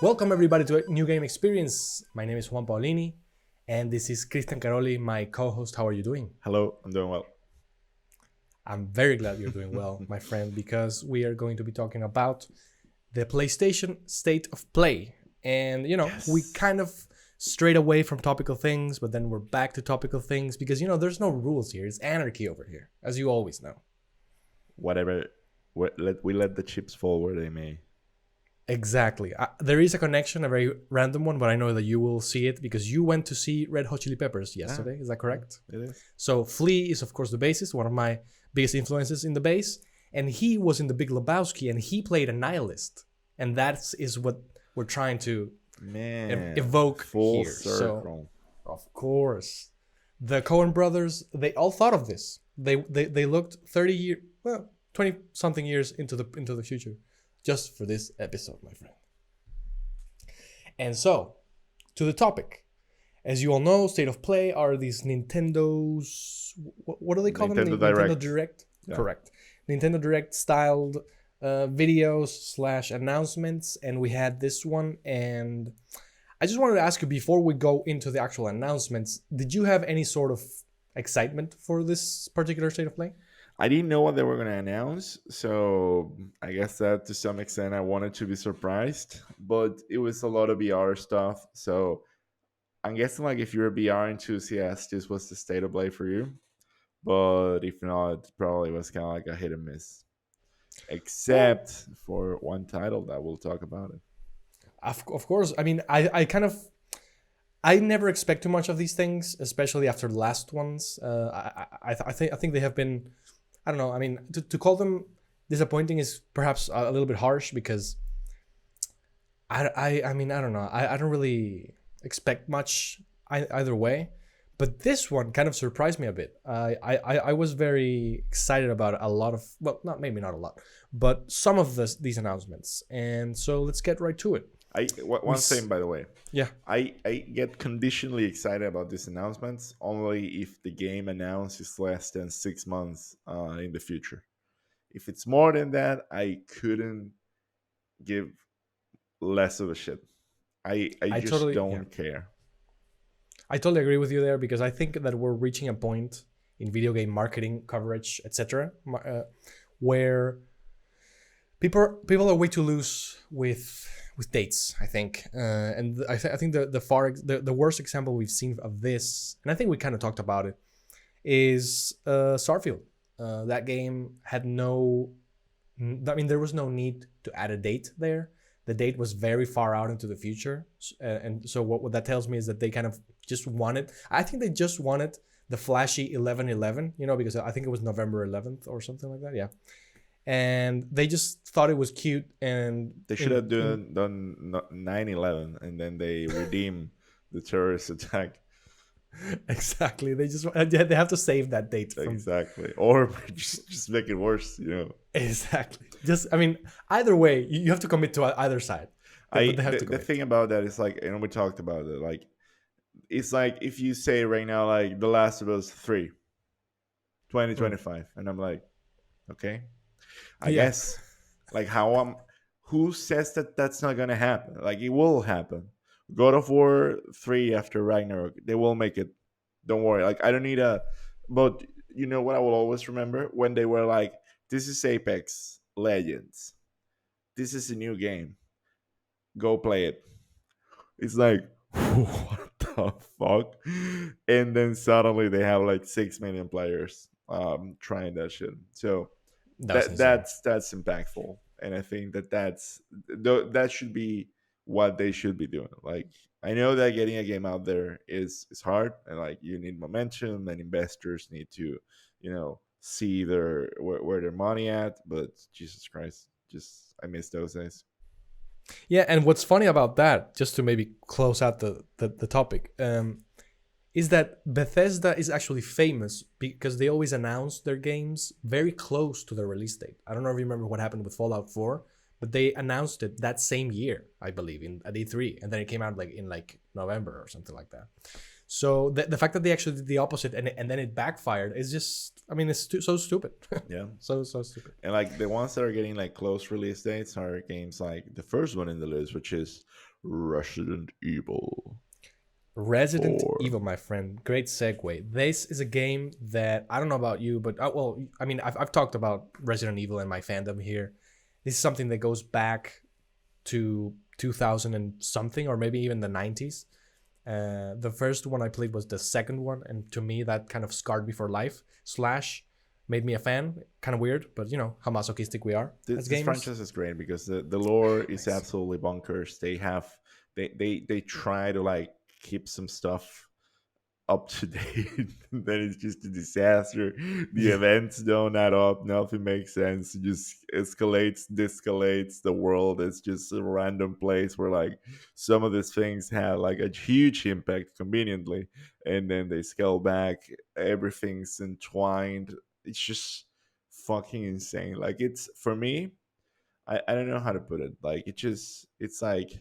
Welcome everybody to a new game experience. My name is Juan Paulini, and this is Cristian Caroli, my co-host. How are you doing? Hello, I'm doing well. I'm very glad you're doing well, my friend, because we are going to be talking about the PlayStation State of Play. And, we kind of strayed away from topical things, but then we're back to topical things because, there's no rules here. It's anarchy over here, as you always know. Whatever, we let the chips fall where they may. Exactly. There is a connection, a very random one, but I know that you will see it because you went to see Red Hot Chili Peppers yesterday. Is that correct? It is. So Flea is, of course, the bassist, one of my biggest influences in the bass. And he was in The Big Lebowski, and he played a nihilist. And that is what we're trying to evoke full here. circle. So, of course, the Coen brothers, they all thought of this. They looked 20-something years into the future. Just for this episode, my friend. And so, to the topic. As you all know, State of Play are these Nintendo's... What do they call them? Direct. Nintendo Direct? Yeah. Correct. Nintendo Direct styled videos / announcements. And we had this one. And I just wanted to ask you, before we go into the actual announcements, did you have any sort of excitement for this particular State of Play? I didn't know what they were going to announce, so I guess that to some extent I wanted to be surprised, but it was a lot of VR stuff, so I'm guessing like if you're a VR enthusiast, this was the State of Play for you, but if not, it probably was kind of like a hit and miss, except for one title that we'll talk about it. Of course. I mean, I never expect too much of these things, especially after the last ones. I think they have been... I don't know. I mean, to call them disappointing is perhaps a little bit harsh because I mean, I don't know. I don't really expect much either way. But this one kind of surprised me a bit. I was very excited about a lot of, well, maybe not a lot, but some of these announcements. And so let's get right to it. One thing, by the way. Yeah. I get conditionally excited about these announcements only if the game announced is less than 6 months in the future. If it's more than that, I couldn't give less of a shit. I just totally don't care. I totally agree with you there because I think that we're reaching a point in video game marketing coverage, etc., where people are way too loose with dates, I think, and I think the worst example we've seen of this, and I think we kind of talked about it, is Starfield. That game had there was no need to add a date there. The date was very far out into the future, and so what that tells me is that they kind of just wanted. I think they just wanted the flashy 11/11, because I think it was November 11th or something like that. Yeah. And they just thought it was cute, and they should have done 9/11, and then they redeem the terrorist attack. Exactly. They have to save that date. Exactly, or just make it worse. Exactly. Either way, you have to commit to either side. The thing about that is like, we talked about it. Like, it's like if you say right now, like The Last of Us 3, 2025, and I'm like, okay. I guess, like, who says that that's not gonna happen? Like, it will happen. God of War 3 after Ragnarok, they will make it. Don't worry. Like, I don't need but you know what I will always remember? When they were like, this is Apex Legends. This is a new game. Go play it. It's like, what the fuck? And then suddenly they have like 6 million players trying that shit. So that's impactful, and I think that should be what they should be doing. Like, I know that getting a game out there is hard, and like you need momentum, and investors need to see where their money at, but Jesus Christ, just I miss those days. Yeah, and what's funny about that, just to maybe close out the topic, is that Bethesda is actually famous because they always announce their games very close to their release date. I don't know if you remember what happened with Fallout 4, but they announced it that same year, I believe, at E3, and then it came out in November or something like that. So the fact that they actually did the opposite and then it backfired is just, I mean, it's so stupid. Yeah. So stupid. And like the ones that are getting like close release dates are games like the first one in the list, which is Resident Evil Resident 4. Evil, my friend. Great segue. This is a game that I don't know about you, but well, I mean, I've talked about Resident Evil and my fandom here. This is something that goes back to 2000 and something, or maybe even the 90s. The first one I played was the second one, and to me, that kind of scarred me for life. Slash made me a fan. Kind of weird, but you know how masochistic we are as This gamers. franchise is great because the lore is absolutely bonkers. They try to like keep some stuff up to date. Then it's just a disaster. The events don't add up. Nothing makes sense. It just escalates, descalates. The world is just a random place where like some of these things had like a huge impact conveniently, and then they scale back. Everything's entwined. It's just fucking insane. Like it's for me. I don't know how to put it. Like it's like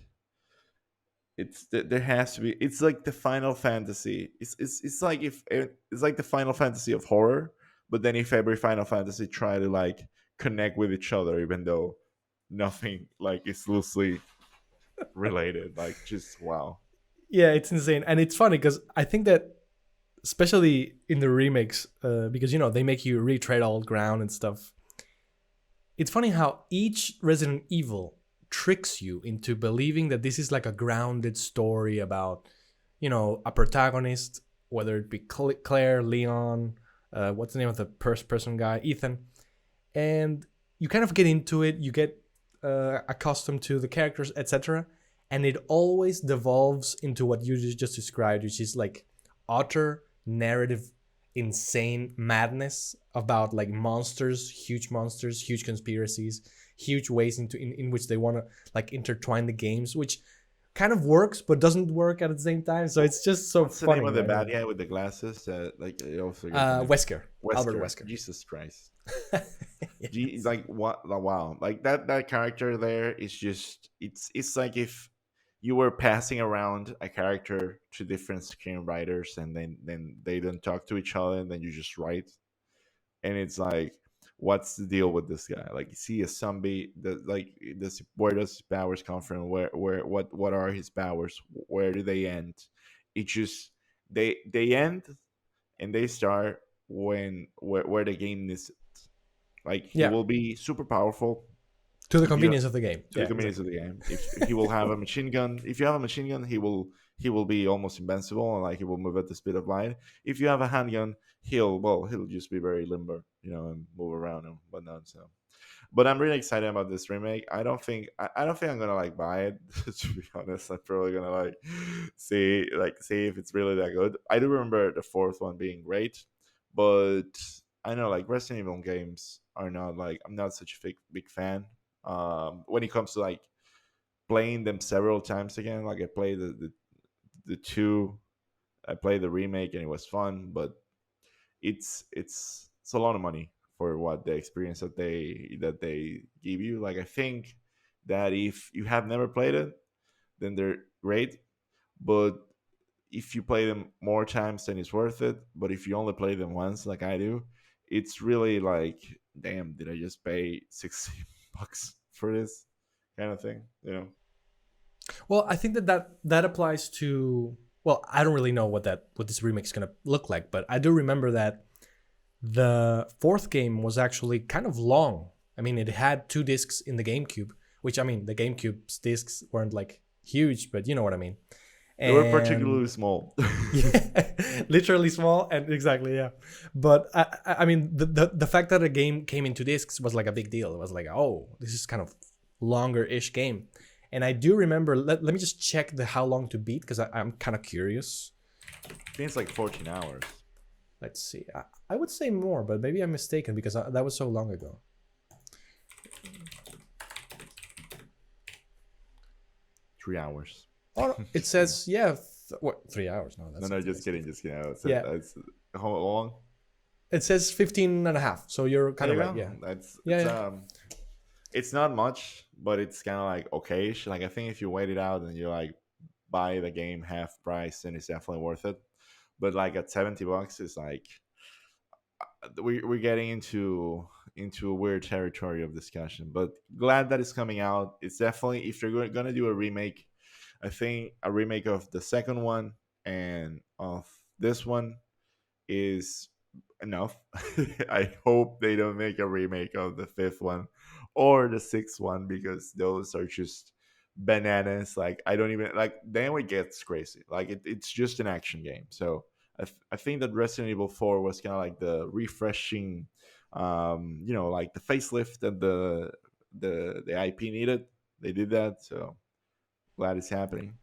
there has to be, it's like the Final Fantasy, it's like if it's like the Final Fantasy of horror, but then if every Final Fantasy try to like connect with each other even though nothing like is loosely related, like just wow. Yeah, it's insane, and it's funny because I think that especially in the remakes, because you know they make you retread old ground and stuff. It's funny how each Resident Evil tricks you into believing that this is like a grounded story about, you know, a protagonist, whether it be Claire, Leon, what's the name of the first person guy, Ethan, and you kind of get into it, you get accustomed to the characters, etc., and it always devolves into what you just described, which is like utter narrative insane madness about like monsters, huge conspiracies, huge ways in which they want to like intertwine the games, which kind of works but doesn't work at the same time. So it's just so What's the funny. name of the right? bad guy with the glasses? Like I also Wesker. Albert Wesker. Jesus Christ. Yes. Like what? Wow! Like that character there is just it's like if you were passing around a character to different screenwriters, and then they don't talk to each other, and then you just write, and it's like, what's the deal with this guy? Like, is he a zombie? Where does his powers come from? What are his powers? Where do they end? It just they end and they start where the game needs it. Like he Yeah. will be super powerful To the if you convenience of the game. to the convenience of the game. If he will have a machine gun, if you have a machine gun, he will be almost invincible, and like he will move at the speed of light. If you have a handgun, he'll just be very limber, and move around and whatnot. So, but I'm really excited about this remake. I don't think I'm gonna like buy it. To be honest, I'm probably gonna see if it's really that good. I do remember the fourth one being great, but I know like Resident Evil games are not like, I'm not such a big fan. When it comes to like playing them several times again, like I played the two, I played the remake and it was fun, but it's a lot of money for what the experience that they give you. Like I think that if you have never played it, then they're great, but if you play them more times, then it's worth it. But if you only play them once, like I do, it's really like, damn, did I just pay $60 for this kind of thing? Well, I think that applies to. Well, I don't really know what this remake is gonna look like, but I do remember that the fourth game was actually kind of long. I mean, it had 2 discs in the GameCube, which, I mean, the GameCube's discs weren't like huge, but you know what I mean. They were particularly small. Yeah, literally small, and exactly, yeah. But I mean, the fact that a game came in 2 discs was like a big deal. It was like, oh, this is kind of longer-ish game. And I do remember, let me just check the how long to beat, because I'm kind of curious. I think it's like 14 hours. Let's see. I would say more, but maybe I'm mistaken because that was so long ago. Three hours. Oh, it says, yeah, what, 3 hours? No, that's No, just kidding. Yeah. How long? It says 15 and a half, so you're kind of right, yeah. It's not much, but it's kind of like okay-ish. Like I think if you wait it out and you like buy the game half price, then it's definitely worth it. but like at $70 is like we're getting into a weird territory of discussion. But glad that it's coming out. It's definitely, if you're gonna do a remake, I think a remake of the second one and of this one is enough. I hope they don't make a remake of the fifth one or the sixth one, because those are just bananas. Like, I don't even like, then it gets crazy. Like, it's just an action game. So I think that Resident Evil 4 was kind of like the refreshing, like the facelift that the IP needed. They did that. So glad it's happening.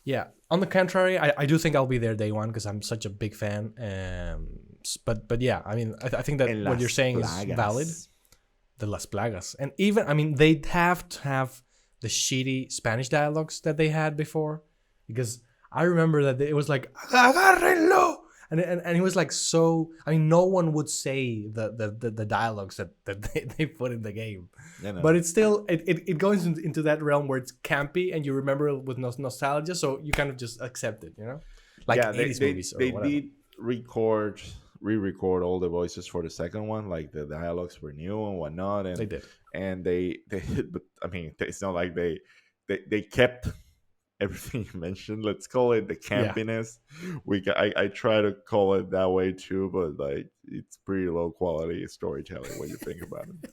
Yeah. On the contrary, I do think I'll be there day one because I'm such a big fan. But yeah, I mean, I think that En what Las you're saying Plagas. is valid. The Las Plagas, and even, I mean, they'd have to have the shitty Spanish dialogues that they had before, because I remember that it was like agárrenlo, and he was like, so, I mean, no one would say the dialogues that they put in the game. You know. But it's still, it goes into that realm where it's campy and you remember it with nostalgia, so you kind of just accept it, like yeah, 80s movies or they whatever. did re-record all the voices for the second one, like the dialogues were new and whatnot, and They did. and they but I mean, it's not like they kept everything you mentioned. Let's call it the campiness. I try to call it that way too, but like, it's pretty low quality storytelling when you think about it.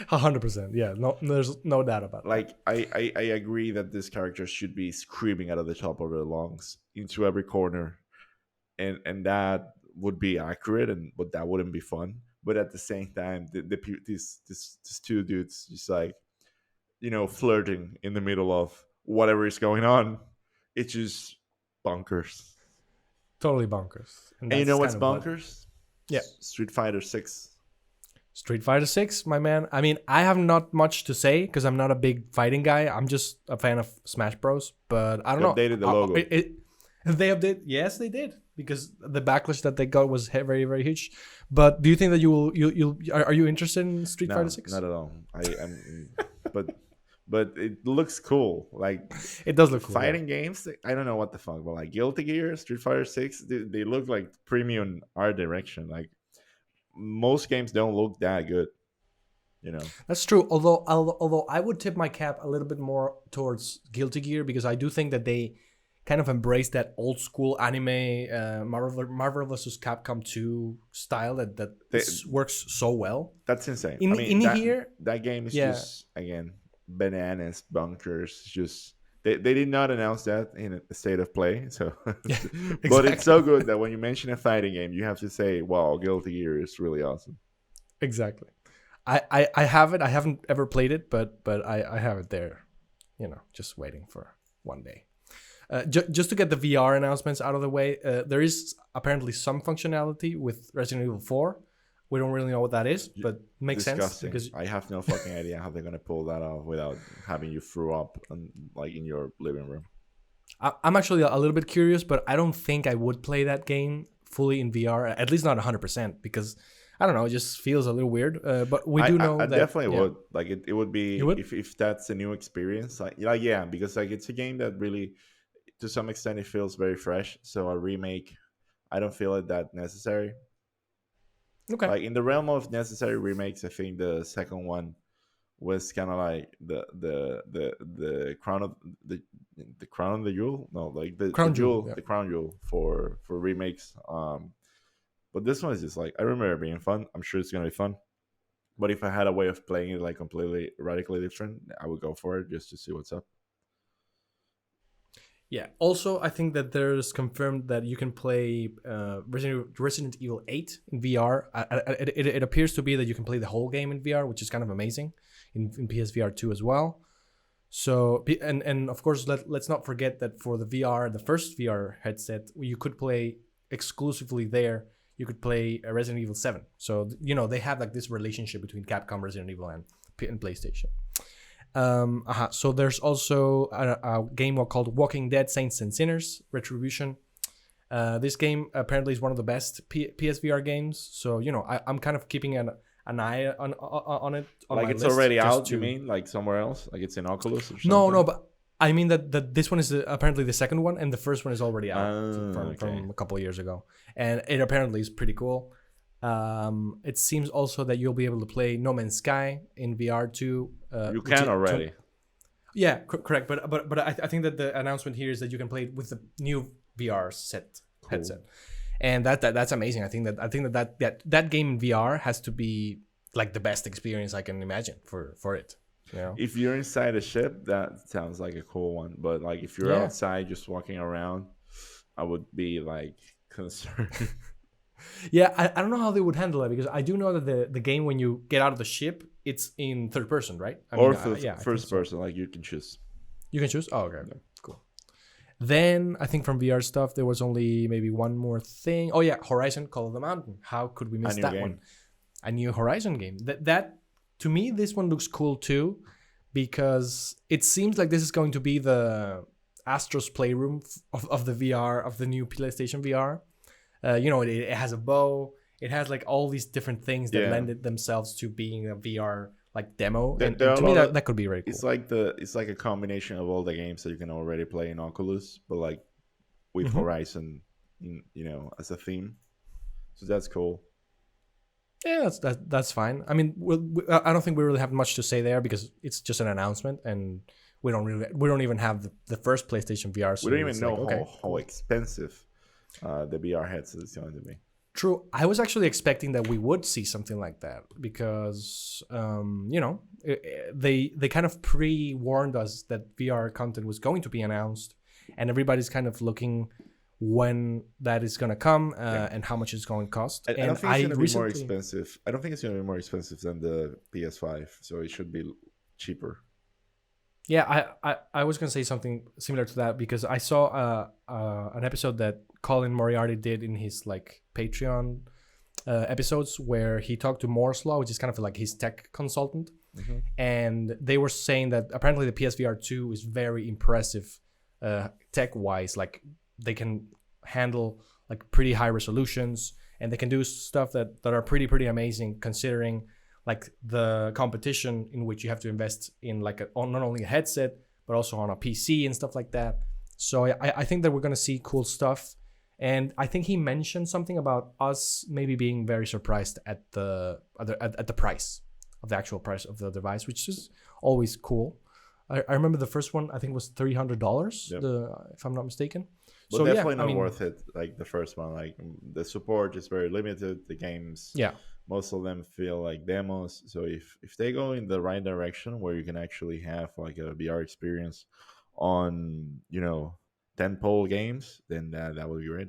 100%. Yeah, no, there's no doubt about that. Like, I agree that this character should be screaming out of the top of their lungs into every corner, and that would be accurate, but that wouldn't be fun. But at the same time, these two dudes just like, flirting in the middle of whatever is going on. It's just bonkers. Totally bonkers. And you know what's bonkers? Yeah. Street Fighter 6. Street Fighter 6, my man. I mean, I have not much to say because I'm not a big fighting guy. I'm just a fan of Smash Bros. But I don't know. They updated the logo. They updated. Yes, they did, because the backlash that they got was very, very huge. But do you think that are you interested in Street Fighter 6? Not at all. I'm but it looks cool. Like, it does look cool. Fighting games, I don't know what the fuck, but like Guilty Gear, Street Fighter 6, they look like premium art direction. Like, most games don't look that good. That's true. Although I would tip my cap a little bit more towards Guilty Gear, because I do think that they kind of embrace that old school anime Marvel vs. Capcom 2 style that works so well. That's insane. That game is just, again, bananas, bunkers. Just they did not announce that in a state of play. So, exactly. But it's so good that when you mention a fighting game, you have to say, "Wow, Guilty Gear is really awesome." Exactly. I have it. I haven't ever played it, but I have it there. Just waiting for one day. Just to get the VR announcements out of the way, there is apparently some functionality with Resident Evil 4. We don't really know what that is, but makes sense because I have no fucking idea how they're gonna pull that off without having you throw up in your living room. I'm actually a little bit curious, but I don't think I would play that game fully in VR. At least not 100%, because I don't know, it just feels a little weird. But we do know I that definitely would. Like, it would be if that's a new experience. Like yeah, because like it's a game that really, to some extent, it feels very fresh. So a remake, I don't feel it that necessary. Okay. Like, in the realm of necessary remakes, I think the second one was kind of like the crown of the crown of the jewel. No, like the crown jewel for remakes. But this one is just like, I remember it being fun. I'm sure it's gonna be fun. But if I had a way of playing it like completely radically different, I would go for it just to see what's up. Yeah. Also, I think that there's confirmed that you can play Resident Evil 8 in VR. It appears to be that you can play the whole game in VR, which is kind of amazing, in PSVR 2 as well. So, and of course, let's not forget that for the VR, the first VR headset, you could play exclusively there. You could play Resident Evil 7. So, they have like this relationship between Capcom, Resident Evil, and PlayStation. So there's also a game called Walking Dead: Saints and Sinners Retribution. This game apparently is one of the best PSVR games. So I'm kind of keeping an eye on it. Like, it's already out. You mean like somewhere else? Like it's in Oculus or something? No, but I mean that this one is apparently the second one, and the first one is already out Okay. from a couple of years ago, and it apparently is pretty cool. It seems also that you'll be able to play No Man's Sky in VR too. You which can already. Yeah, correct. But I think that the announcement here is that you can play it with the new VR headset, and that's amazing. I think that game in VR has to be like the best experience I can imagine for it. You know? If you're inside a ship, that sounds like a cool one. But like if you're outside just walking around, I would be like concerned. Yeah, I don't know how they would handle it, because I do know that the game, when you get out of the ship, it's in third person, right? First person, like you can choose. You can choose? Oh, okay. Cool. Then I think from VR stuff, there was only maybe one more thing. Oh, yeah, Horizon Call of the Mountain. How could we miss that one? A new Horizon game. That to me, this one looks cool too, because it seems like this is going to be the Astro's Playroom of the VR, of the new PlayStation VR. It has a bow. It has like all these different things that lend it themselves to being a VR like demo. And to me, that could be very cool. It's like a combination of all the games that you can already play in Oculus, but like with Horizon, as a theme. So that's cool. Yeah, that's fine. I mean, I don't think we really have much to say there, because it's just an announcement, and we don't even have the first PlayStation VR. So we don't even know how expensive the VR headset is going to be. True. I was actually expecting that we would see something like that, because they kind of pre-warned us that VR content was going to be announced, and everybody's kind of looking when that is going to come and how much it's going to cost. I don't think it's going to be more expensive. I don't think it's going to be more expensive than the PS5, so it should be cheaper. Yeah, I was going to say something similar to that, because I saw an episode that Colin Moriarty did in his like Patreon episodes, where he talked to Moore's Law, which is kind of like his tech consultant. Mm-hmm. And they were saying that apparently the PSVR 2 is very impressive tech-wise. Like, they can handle like pretty high resolutions, and they can do stuff that are pretty amazing, considering like the competition in which you have to invest in like not only a headset but also on a PC and stuff like that. So I think that we're gonna see cool stuff, and I think he mentioned something about us maybe being very surprised at the price of the actual price of the device, which is always cool. I remember the first one I think was $300, if I'm not mistaken. But so definitely not worth it. Like the first one, like the support is very limited. The games, most of them feel like demos. So if they go in the right direction, where you can actually have like a VR experience on tentpole games, then that would be great.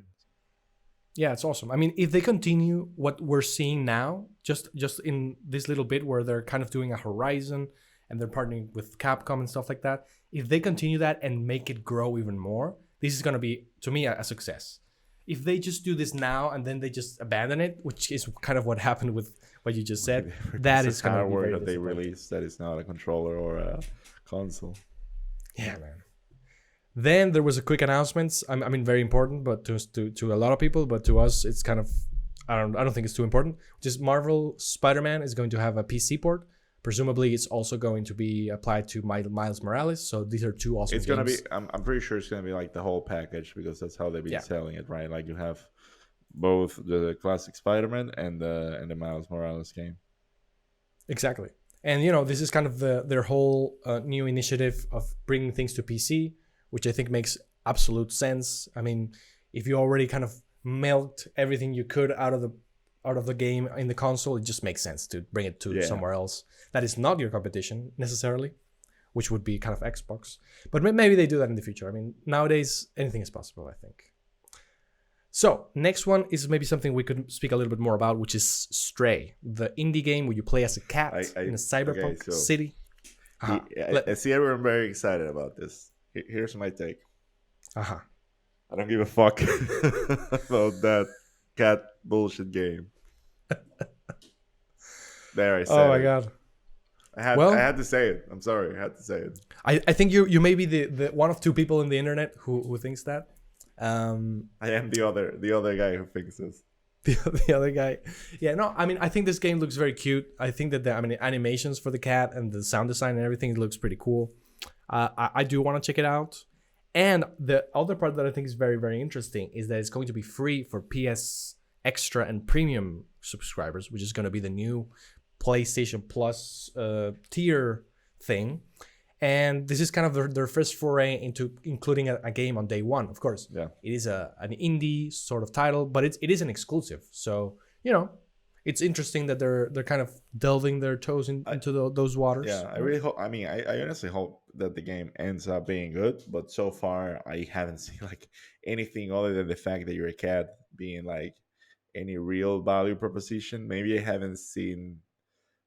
Yeah, it's awesome. I mean, if they continue what we're seeing now, just in this little bit where they're kind of doing a Horizon and they're partnering with Capcom and stuff like that, if they continue that and make it grow even more, this is going to be, to me, a success. If they just do this now and then they just abandon it, which is kind of what happened with what you just said, that is going to be very that they release that is not a controller or a console. Yeah, man. Then there was a quick announcement. I mean, very important, but to a lot of people, but to us, it's kind of I don't think it's too important. Just Marvel Spider-Man is going to have a PC port. Presumably, it's also going to be applied to Miles Morales. So these are two awesome games. It's going to be, I'm pretty sure it's going to be like the whole package, because that's how they've been selling it, right? Like you have both the classic Spider-Man and the Miles Morales game. Exactly. And, this is kind of their whole new initiative of bringing things to PC, which I think makes absolute sense. I mean, if you already kind of milked everything you could out of the game in the console, it just makes sense to bring it to somewhere else that is not your competition necessarily, which would be kind of Xbox. But maybe they do that in the future. I mean, nowadays anything is possible, I think. So next one is maybe something we could speak a little bit more about, which is Stray, the indie game where you play as a cat in a cyberpunk city. I see everyone very excited about this. Here's my take. I don't give a fuck about that cat bullshit game. There, I said it. Oh my god. I had to say it. I'm sorry, I had to say it. I think you may be the one of two people on the internet who thinks that. I am the other guy who thinks this. The other guy. Yeah, no, I mean, I think this game looks very cute. I think that the animations for the cat and the sound design and everything looks pretty cool. I do want to check it out. And the other part that I think is very, very interesting is that it's going to be free for PS Extra and Premium subscribers, which is going to be the new PlayStation Plus tier thing. And this is kind of their first foray into including a game on day one. Of course, Yeah. it is an indie sort of title, but it is an exclusive. So it's interesting that they're kind of delving their toes into those waters. Yeah, I really hope. I mean, I honestly hope that the game ends up being good. But so far, I haven't seen like anything other than the fact that you're a cat being like any real value proposition. Maybe I haven't seen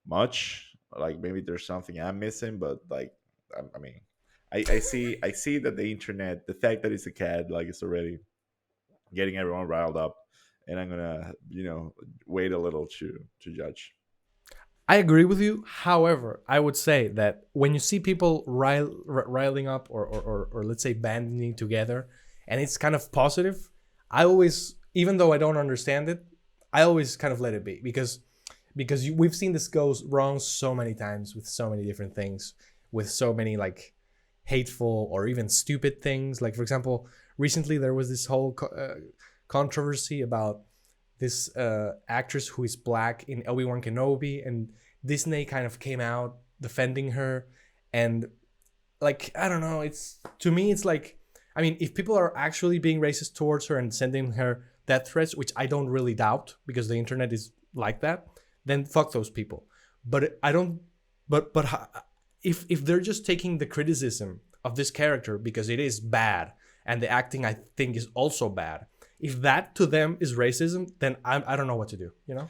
much. Like maybe there's something I'm missing, but like I mean, I see that the internet, the fact that it's a cat, like it's already getting everyone riled up, and I'm gonna wait a little to judge. I agree with you. However, I would say that when you see people riling up or let's say banding together, and it's kind of positive, I always, even though I don't understand it, I always kind of let it be because we've seen this goes wrong so many times with so many different things, with so many like hateful or even stupid things. Like for example, recently there was this whole controversy about this actress who is black in Obi-Wan Kenobi, and Disney kind of came out defending her. And like, I don't know, it's, to me it's like, I mean, if people are actually being racist towards her and sending her death threats, which I don't really doubt because the internet is like that, then fuck those people. But I don't, but if they're just taking the criticism of this character because it is bad and the acting I think is also bad, if that to them is racism, then I don't know what to do, you know?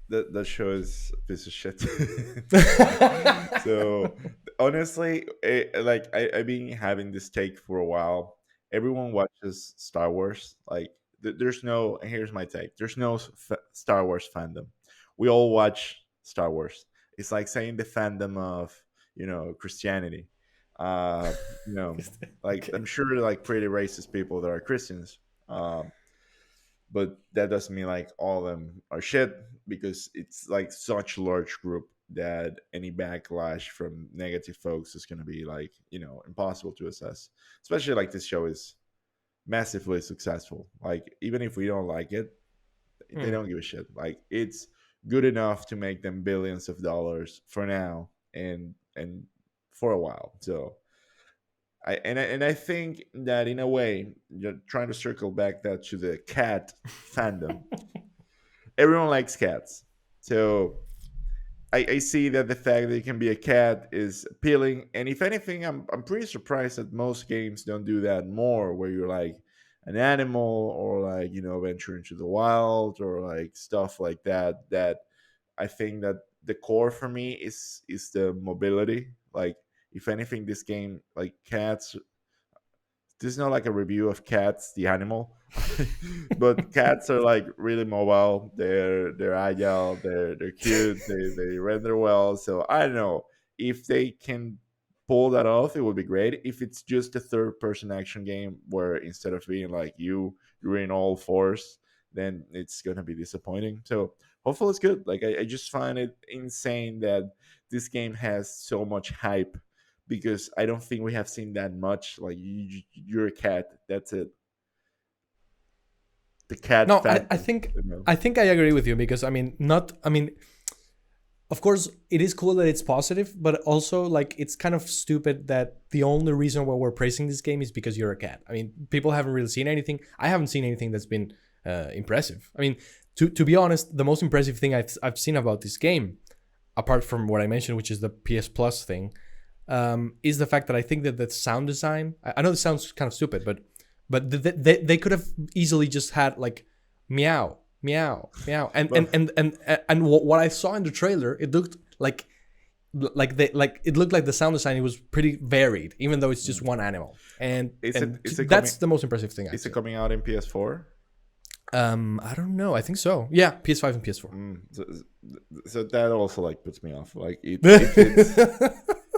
That show is a piece of shit. So honestly, I've been having this take for a while. Everyone watches Star Wars. Like there's no. And here's my take. There's no Star Wars fandom. We all watch Star Wars. It's like saying the fandom of Christianity. Uh, you know, like Okay. I'm sure like pretty racist people that are Christians. Um, but that doesn't mean like all of them are shit, because it's like such a large group that any backlash from negative folks is going to be like impossible to assess, especially like this show is massively successful. Like even if we don't like it, they Mm. don't give a shit. Like it's good enough to make them billions of dollars for now and for a while. So I think that in a way, you're trying to circle back that to the cat fandom. Everyone likes cats, so I see that the fact that it can be a cat is appealing. And if anything, I'm pretty surprised that most games don't do that more, where you're like an animal or like venture into the wild or like stuff like that. That I think that the core for me is the mobility. Like if anything, this game like cats, this is not like a review of cats, the animal, but cats are like really mobile. They're agile. They're cute. They render well. So I don't know if they can pull that off. It would be great. If it's just a third person action game where instead of being like you're in all fours, then it's gonna be disappointing. So hopefully it's good. Like I just find it insane that this game has so much hype, because I don't think we have seen that much. Like you're a cat. That's it. The cat No, fandom. I think I agree with you because I mean, of course it is cool that it's positive, but also like it's kind of stupid that the only reason why we're praising this game is because you're a cat. I mean, people haven't really seen anything. I haven't seen anything that's been impressive. I mean, to be honest, the most impressive thing I've seen about this game, apart from what I mentioned, which is the PS Plus thing, is the fact that I think that the sound design. I know this sounds kind of stupid, but they could have easily just had like meow meow meow Well, and what I saw in the trailer, it looked like it looked like the sound design, it was pretty varied, even though it's just one animal. And that's the most impressive thing I've is it seen. coming out in PS4? I don't know, I think so, yeah, PS5 and PS4. So that also like puts me off. Like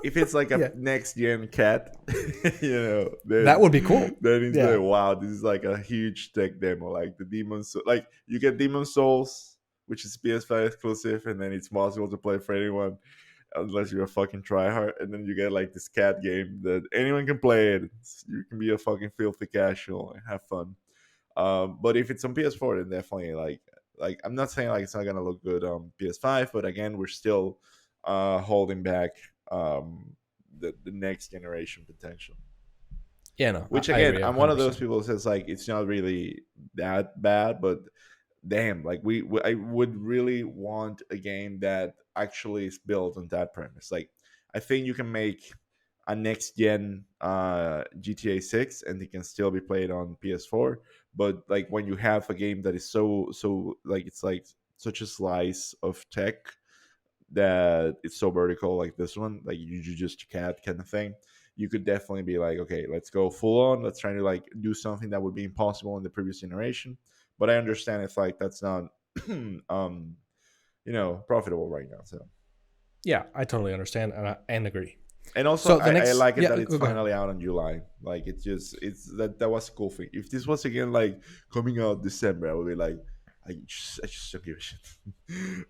if it's like a Yeah, next gen cat, that then would be cool. then it's Yeah. like wow, this is like a huge tech demo. Like the like you get Demon Souls, which is PS5 exclusive, and then it's possible to play for anyone. unless you're a fucking tryhard, and then you get like this cat game that anyone can play it. You can be a fucking filthy casual and have fun. But if it's on PS4, then definitely like I'm not saying like it's not gonna look good on PS5, but again, we're still holding back the next generation potential. Yeah, no. Which I again, agree I'm one of 100%. those people who says like it's not really that bad, but damn, like I would really want a game that actually is built on that premise. Like I think you can make a next gen GTA 6 and it can still be played on PS4, but like when you have a game that is so like it's like such a slice of tech that it's so vertical like this one, like you just cat kind of thing, you could definitely be like, okay, let's go full on, let's try to like do something that would be impossible in the previous generation. But I understand if like that's not profitable right now. So Yeah, I totally understand and agree. and also So the I next, like it yeah, that it's go ahead. finally out in July. Like it's that was a cool thing. If this was again like coming out December, I would be like, I just don't give a shit.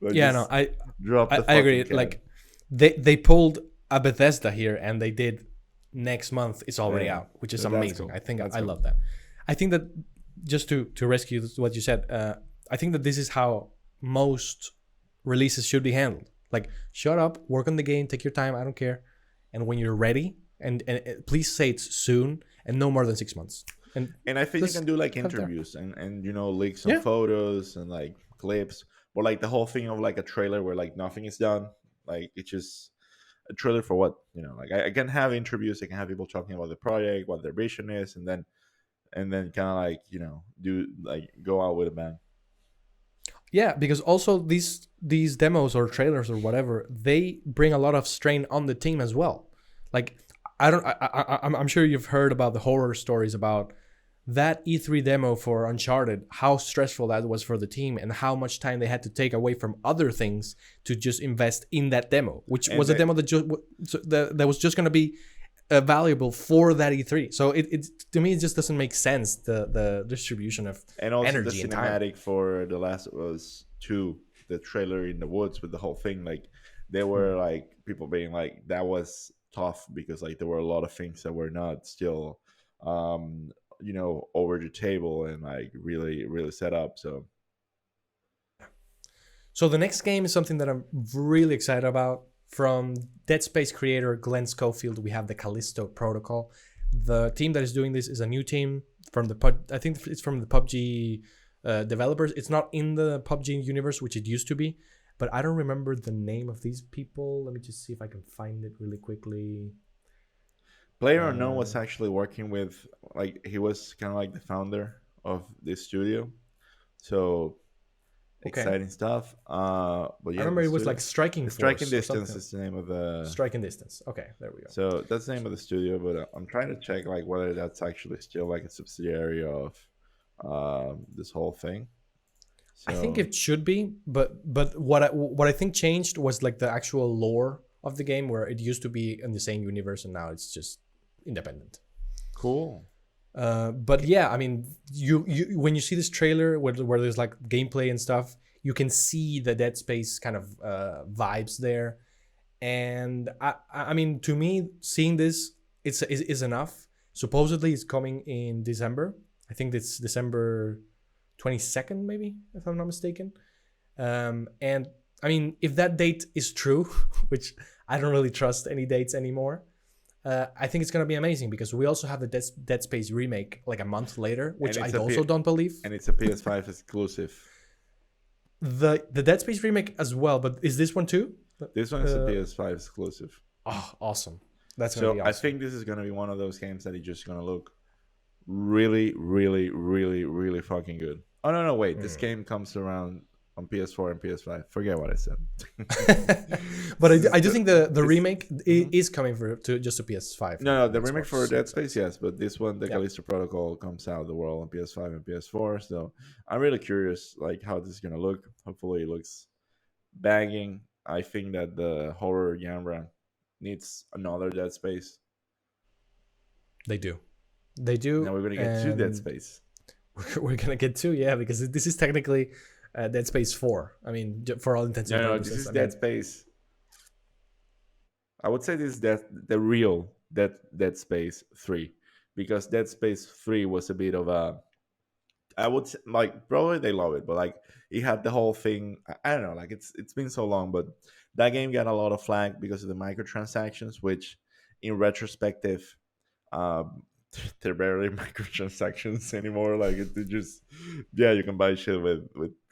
Like Yeah, no, just drop the I agree. fucking cat. Like they pulled a Bethesda here, and they did next month. It's already Yeah. out, which is So that's amazing. cool. I think That's I cool. love that. I think that just to rescue what you said, I think that this is how most releases should be handled. Like, shut up, work on the game, take your time. I don't care. And when you're ready, and please say it's soon and no more than 6 months. And I think you let's can do like cut there. interviews and leak some Yeah. photos and like clips, or like the whole thing of like a trailer where like nothing is done. Like it's just a trailer for what, like I can have interviews, I can have people talking about the project, what their vision is, and then kind of like do like go out with a bang. Yeah, because also these demos or trailers or whatever, they bring a lot of strain on the team as well. Like I'm sure you've heard about the horror stories about that E3 demo for Uncharted, how stressful that was for the team and how much time they had to take away from other things to just invest in that demo, which was a demo that was just going to be valuable for that E3. So it to me it just doesn't make sense, the distribution of And also the energy and time. cinematic for The Last of Us 2, the trailer in the woods with the whole thing, like there were like people being like that was tough because like there were a lot of things that were not still over the table and like really really set up. So the next game is something that I'm really excited about. From Dead Space creator Glenn Schofield, we have the Callisto Protocol. The team that is doing this is a new team from I think it's from the PUBG developers. It's not in the PUBG universe, which it used to be, but I don't remember the name of these people. Let me just see if I can find it really quickly. PlayerUnknown was actually working with, like, he was kind of like the founder of this studio, so Okay. exciting stuff. But yeah, I remember it was like Striking Force. Striking or Distance something. is the name of the Striking Distance. Okay, there we go. So that's the name of the studio, but I'm trying to check like whether that's actually still like a subsidiary of this whole thing. I think it should be, but what I think changed was like the actual lore of the game, where it used to be in the same universe and now it's just independent. Cool. But yeah, I mean, you when you see this trailer where there's like gameplay and stuff, you can see the Dead Space kind of vibes there, and I mean, to me, seeing this is enough. Supposedly, it's coming in December. I think it's December 22nd, maybe, if I'm not mistaken. And I mean, if that date is true, which I don't really trust any dates anymore, I think it's going to be amazing because we also have the Dead Space remake like a month later, which I also don't believe. And it's a PS5 exclusive. The Dead Space remake as well, but is this one too? This one is a PS5 exclusive. Oh, awesome. That's going to be awesome. I think this is going to be one of those games that is just going to look really, really, really, really fucking good. Oh, no, wait. This game comes around on PS4 and PS5. Forget what I said. But I do think the remake is coming to just a PS5. No, the remake for Dead Space, yes. But this one, the Callisto Protocol, comes out of the world on PS5 and PS4. So I'm really curious like how this is going to look. Hopefully it looks banging. I think that the horror genre needs another Dead Space. They do. Now we're going to get two Dead Space. We're going to get two, yeah, because this is technically Dead Space 4. I mean, for all intents and purposes. No, this is Dead Space. I would say this is the real Dead Space 3, because Dead Space 3 was a bit of a, I would say, like, probably they love it, but like it had the whole thing. I don't know, like it's been so long, but that game got a lot of flack because of the microtransactions, which in retrospective, um, they're barely microtransactions anymore. Like it just, yeah, you can buy shit with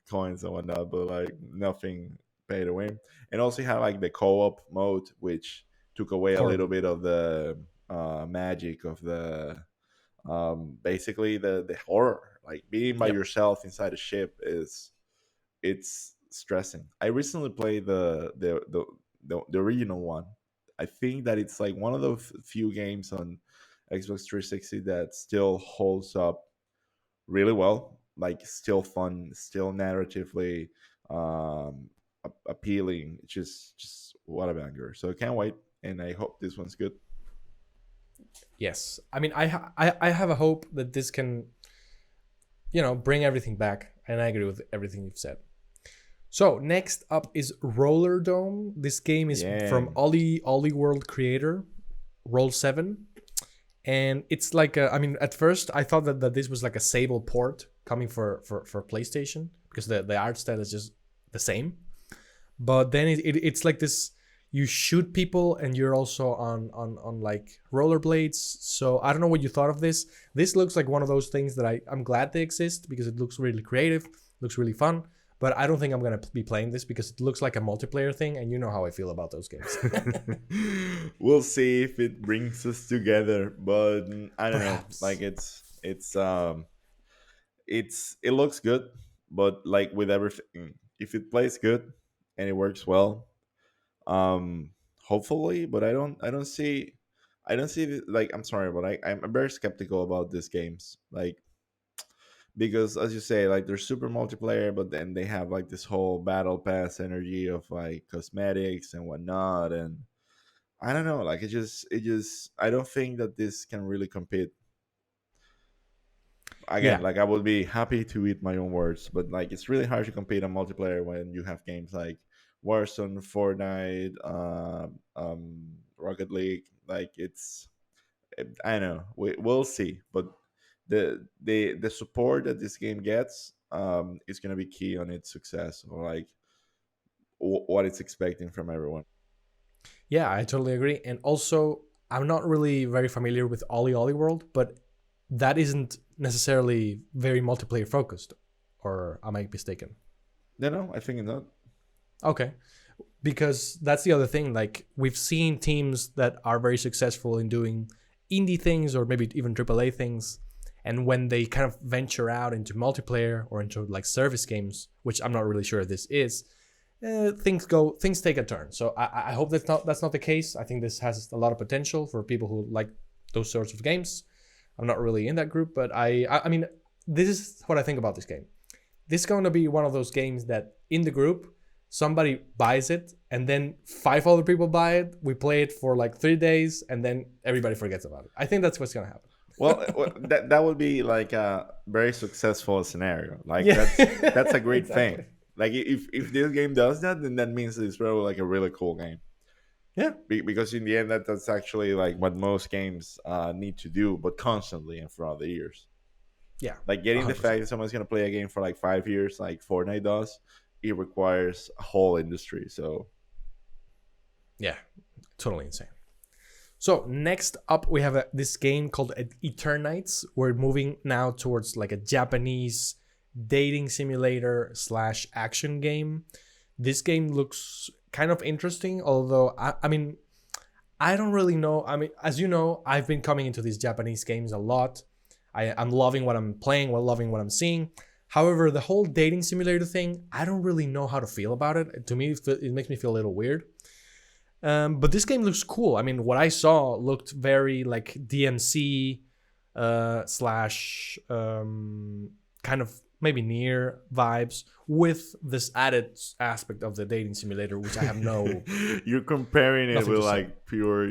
coins and whatnot, but like nothing pay to win. And also you had like the co-op mode, which took away a little Horrible. bit of the magic of the basically the horror. Like being by Yep. yourself inside a ship is, it's stressing. I recently played the original one. I think that it's like one of the few games on Xbox 360 that still holds up really well. Like still fun, still narratively appealing. Just what a banger! So I can't wait, and I hope this one's good. Yes. I mean, I have a hope that this can, bring everything back, and I agree with everything you've said. So next up is Roller Dome. This game is Yeah, from Ollie World creator, Roll 7. And it's like I mean, at first I thought that this was like a Sable port coming for PlayStation, because the art style is just the same. But then it's like this, you shoot people and you're also on like rollerblades. So I don't know what you thought of this. This looks like one of those things that I'm glad they exist, because it looks really creative, looks really fun. But I don't think I'm gonna be playing this because it looks like a multiplayer thing, and you know how I feel about those games. we'll see if it brings us together, but I don't know. Like Perhaps. it looks good, but like with everything, if it plays good and it works well, um, hopefully. But I don't see like, I'm sorry, but I'm very skeptical about these games. Like because as you say, like they're super multiplayer, but then they have like this whole battle pass energy of like cosmetics and whatnot, and I don't know. Like it just I don't think that this can really compete. Again, Yeah. like I would be happy to eat my own words, but like it's really hard to compete on multiplayer when you have games like Warzone, Fortnite, Rocket League. Like I don't know. We'll see, but the support that this game gets is gonna be key on its success, or like what it's expecting from everyone. Yeah, I totally agree. And also, I'm not really very familiar with Ollie World, but that isn't necessarily very multiplayer focused, or am I mistaken? No, I think not. Okay, because that's the other thing. Like, we've seen teams that are very successful in doing indie things or maybe even AAA things, and when they kind of venture out into multiplayer or into like service games, which I'm not really sure this is, things take a turn. So I hope that's not the case. I think this has a lot of potential for people who like those sorts of games. I'm not really in that group, but I mean, this is what I think about this game. This is going to be one of those games that in the group somebody buys it and then five other people buy it. We play it for like 3 days and then everybody forgets about it. I think that's what's going to happen. That would be like a very successful scenario. Like Yeah, that's a great thing. exactly. Like if this game does that, then that means it's probably like a really cool game. Yeah, Because in the end, that's actually like what most games need to do, but constantly and throughout the years. yeah, Like getting the 100%. fact that someone's gonna play a game for like 5 years, like Fortnite does, it requires a whole industry. So Yeah, totally insane. So next up, we have this game called Eternites. We're moving now towards like a Japanese dating simulator slash action game. This game looks kind of interesting, although I mean, I don't really know. I mean, as you know, I've been coming into these Japanese games a lot. I'm loving what I'm playing, while loving what I'm seeing. However, the whole dating simulator thing, I don't really know how to feel about it. To me, it makes me feel a little weird. But this game looks cool. I mean, what I saw looked very like DMC slash kind of maybe near vibes with this added aspect of the dating simulator, which I have you're comparing it nothing with to say. like pure,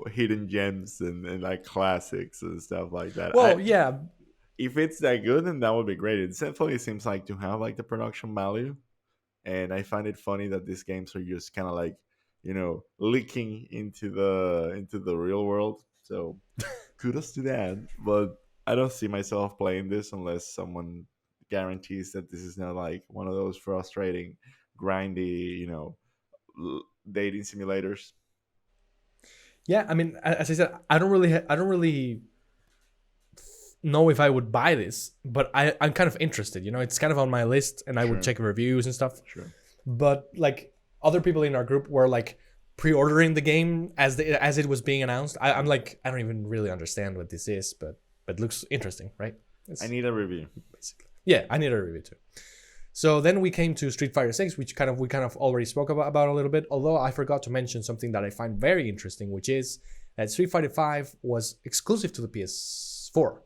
hidden gems and like classics and stuff like that. Well, yeah, If it's that good, then that would be great. It definitely seems like to have like the production value, and I find it funny that these games are just kind of like leaking into the real world. So kudos to that. But I don't see myself playing this unless someone guarantees that this is not like one of those frustrating, grindy, dating simulators. Yeah, I mean, as I said, I don't really know if I would buy this, but I'm kind of interested. It's kind of on my list, and I would Sure. check reviews and stuff. Sure. But like other people in our group were like pre-ordering the game as it was being announced. I'm like, I don't even really understand what this is, but it looks interesting, right? I need a review. Basically, yeah, I need a review too. So then we came to Street Fighter 6, which we kind of already spoke about a little bit. Although I forgot to mention something that I find very interesting, which is that Street Fighter 5 was exclusive to the PS4.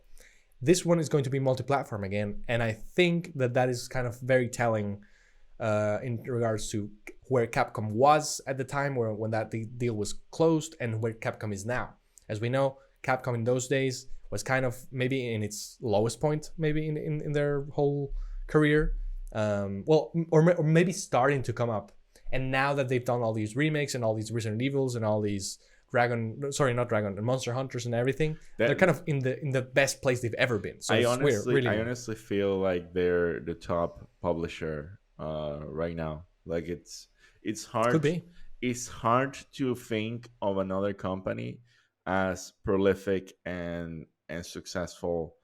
This one is going to be multi-platform again, and I think that is kind of very telling in regards to where Capcom was at the time, when that deal was closed, and where Capcom is now. As we know, Capcom in those days was kind of maybe in its lowest point, maybe in their whole career. Or maybe starting to come up. And now that they've done all these remakes and all these Resident Evils and all these Monster Hunters and everything, they're kind of in the best place they've ever been. So I it's weird, really I weird. honestly feel like they're the top publisher right now. Like it's hard. Could be. It's hard to think of another company as prolific and successful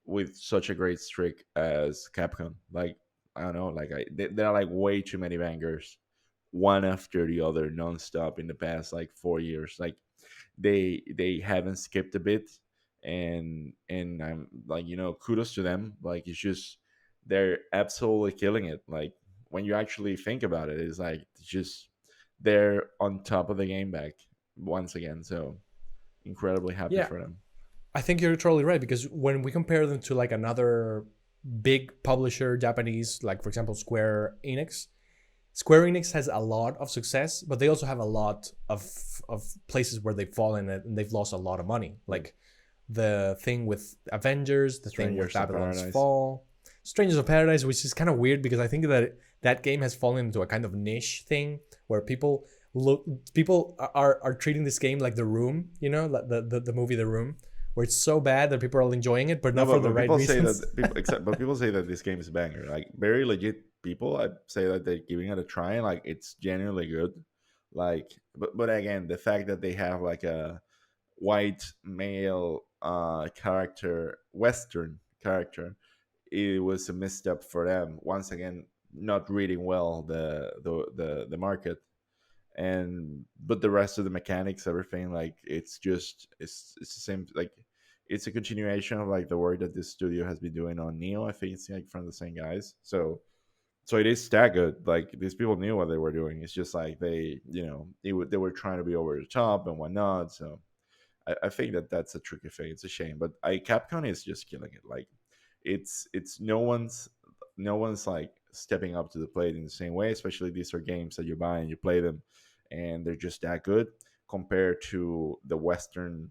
with such a great streak as Capcom. Like I don't know, like there are like way too many bangers, one after the other, nonstop in the past like 4 years. Like they haven't skipped a bit, and I'm like, kudos to them. Like it's just they're absolutely killing it. Like when you actually think about it, it's like it's just they're on top of the game back once again. So incredibly happy Yeah, for them. I think you're totally right, because when we compare them to like another big publisher, Japanese, like for example Square Enix has a lot of success, but they also have a lot of places where they've fallen and they've lost a lot of money. Like the thing with Avengers, the thing with Strangers in Babylon's Paradise. Fall, Strangers of Paradise, which is kind of weird because I think that game has fallen into a kind of niche thing where people are treating this game like The Room, like the movie The Room, where it's so bad that people are all enjoying it, but No, not for the but right people say reasons. that but people say that this game is a banger. Like very legit people, I say that they're giving it a try. And like it's genuinely good. Like, but again, the fact that they have like a white male character, Western character, it was a misstep for them. Once again, not reading well the market, and but the rest of the mechanics, everything, like it's the same. Like it's a continuation of like the work that this studio has been doing on Neo. I think it's like from the same guys. So it is that good. Like these people knew what they were doing. It's just like they were trying to be over the top and whatnot. So I think that's a tricky thing. It's a shame, but Capcom is just killing it. Like it's no one's like stepping up to the plate in the same way. Especially these are games that you buy and you play them, and they're just that good compared to the Western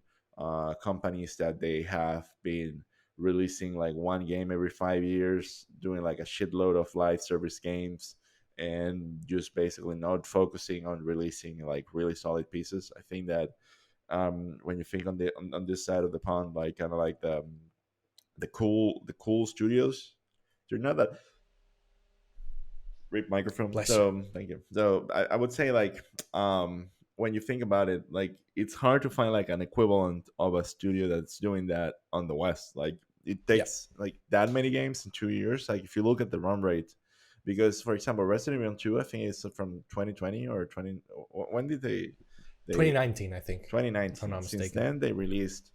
companies that they have been releasing like one game every 5 years, doing like a shitload of live service games, and just basically not focusing on releasing like really solid pieces. I think that when you think on this side of the pond, like kind of like the cool studios, they're not that great microphone. Bless you. So thank you. So I would say like when you think about it, like it's hard to find like an equivalent of a studio that's doing that on the West. Like it Yeah, takes like that many games in 2 years. Like if you look at the run rate, because for example, Resident Evil 2, I think it's from 2020 or 20. When did they 2019, I think, if I'm 2019? not Since mistaken. then, they released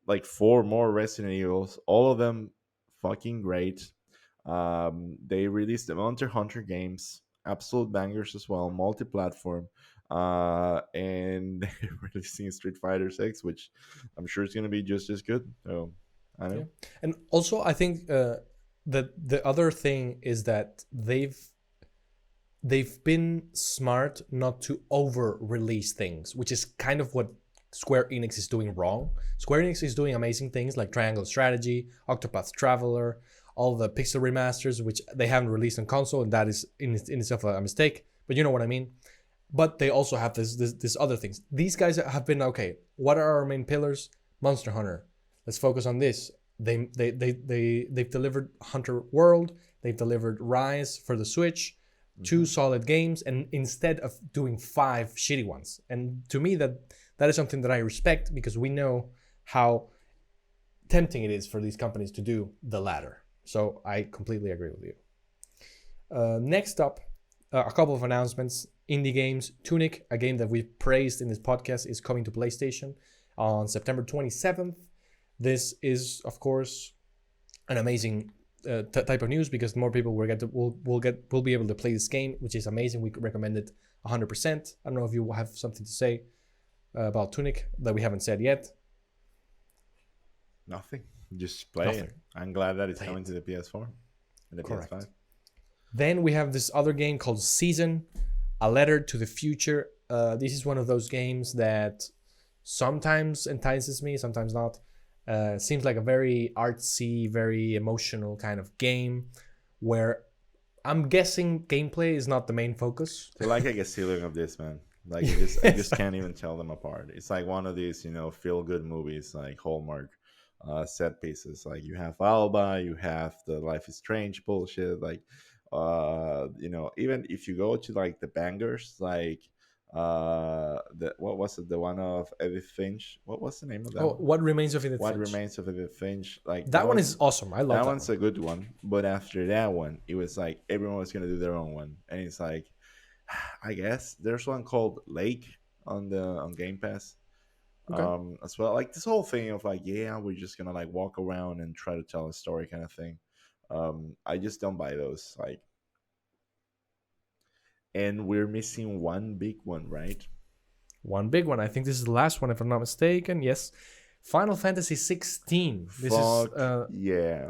like four more Resident Evils, all of them fucking great. They released the Monster Hunter games, absolute bangers as well, multi-platform. And they're releasing Street Fighter 6, which I'm sure is going to be just as good. So I Yeah, know. and also I think the other thing is that they've been smart not to over release things, which is kind of what Square Enix is doing wrong. Square Enix is doing amazing things like Triangle Strategy, Octopath Traveler, all the pixel remasters, which they haven't released on console, and that is in itself a mistake. But you know what I mean. but they also have this other things. These guys have been okay. What are our main pillars? Monster Hunter. Let's focus on this. They've delivered Hunter World. They've delivered Rise for the Switch. Two solid games, and instead of doing 5 shitty ones. And to me, that is something that I respect, because we know how tempting it is for these companies to do the latter. So I completely agree with you. Next up, a couple of announcements. Indie games. Tunic, a game that we've praised in this podcast, is coming to PlayStation on September 27th. This is, of course, an amazing type of news, because more people will be able to play this game, which is amazing. We recommend it 100%. I don't know if you have something to say about Tunic that we haven't said yet. Nothing. Just play it. I'm glad that it's coming to the PS4 and the Correct. PS5. Then we have this other game called Season, A Letter to the Future. This is one of those games that sometimes entices me, sometimes not. Seems like a very artsy, very emotional kind of game, where I'm guessing gameplay is not the main focus. I like a ceiling of this, man. Like I just can't even tell them apart. It's like one of these, feel good movies, like Hallmark set pieces. Like you have Alba, you have the Life is Strange bullshit. Like, even if you go to like the bangers, like what was it, the one of Edith Finch, what was the name of that one? What Remains of Edith What Finch. Remains of Edith Finch. Like that one is awesome. I love that one's one. a good one, but after that one it was like everyone was gonna do their own one, and it's like, I guess there's one called Lake on Game Pass. Okay. As well, like this whole thing of like, yeah, we're just gonna like walk around and try to tell a story kind of thing. I just don't buy those. Like, and we're missing one big one, right? One big one. I think this is the last one, if I'm not mistaken. Yes. Final Fantasy 16. This Fuck is yeah.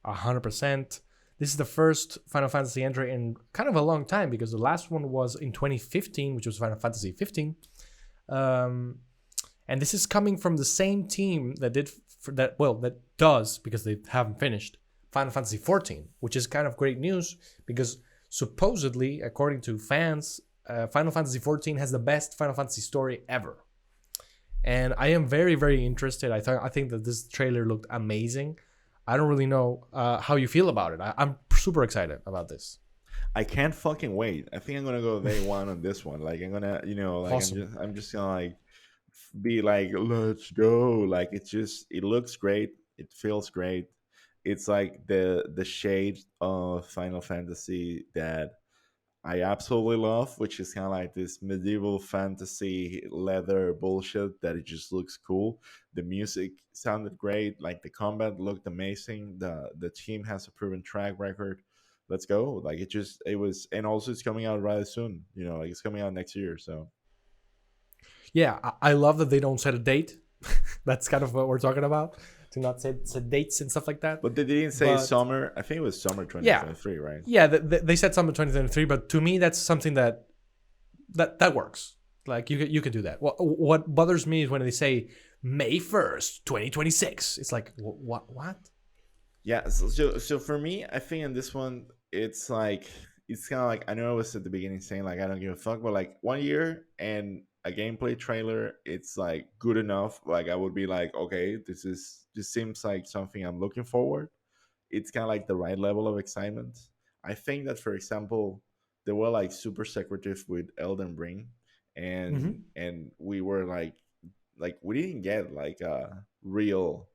100%. This is the first Final Fantasy entry in kind of a long time, because the last one was in 2015, which was Final Fantasy 15. And this is coming from the same team that does, because they haven't finished, Final Fantasy 14, which is kind of great news, because supposedly, according to fans, Final Fantasy 14 has the best Final Fantasy story ever. And I am very, very interested. I think that this trailer looked amazing. I don't really know how you feel about it. I'm super excited about this. I can't fucking wait. I think I'm gonna go day one on this one. Like I'm gonna, Awesome. I'm just gonna like be like, let's go. Like it looks great. It feels great. It's like the shade of Final Fantasy that I absolutely love, which is kind of like this medieval fantasy leather bullshit that it just looks cool. The music sounded great, like the combat looked amazing. The team has a proven track record. Let's go. Like it was, and also it's coming out rather soon, like it's coming out next year. So Yeah, I love that they don't set a date. That's kind of what we're talking about. To not set dates and stuff like that. But they didn't say summer. I think it was summer 2023, right? Yeah, they said summer 2023, but to me that's something that works. Like you can do that. What bothers me is when they say May 1st, 2026. It's like what? Yeah. So for me, I think in this one, it's kind of like, I know I was at the beginning saying like I don't give a fuck, but like 1 year and a gameplay trailer, it's like good enough. Like I would be like, okay, this seems like something I'm looking forward. It's kind of like the right level of excitement. I think that, for example, they were like super secretive with Elden Ring, and we were like we didn't get like a real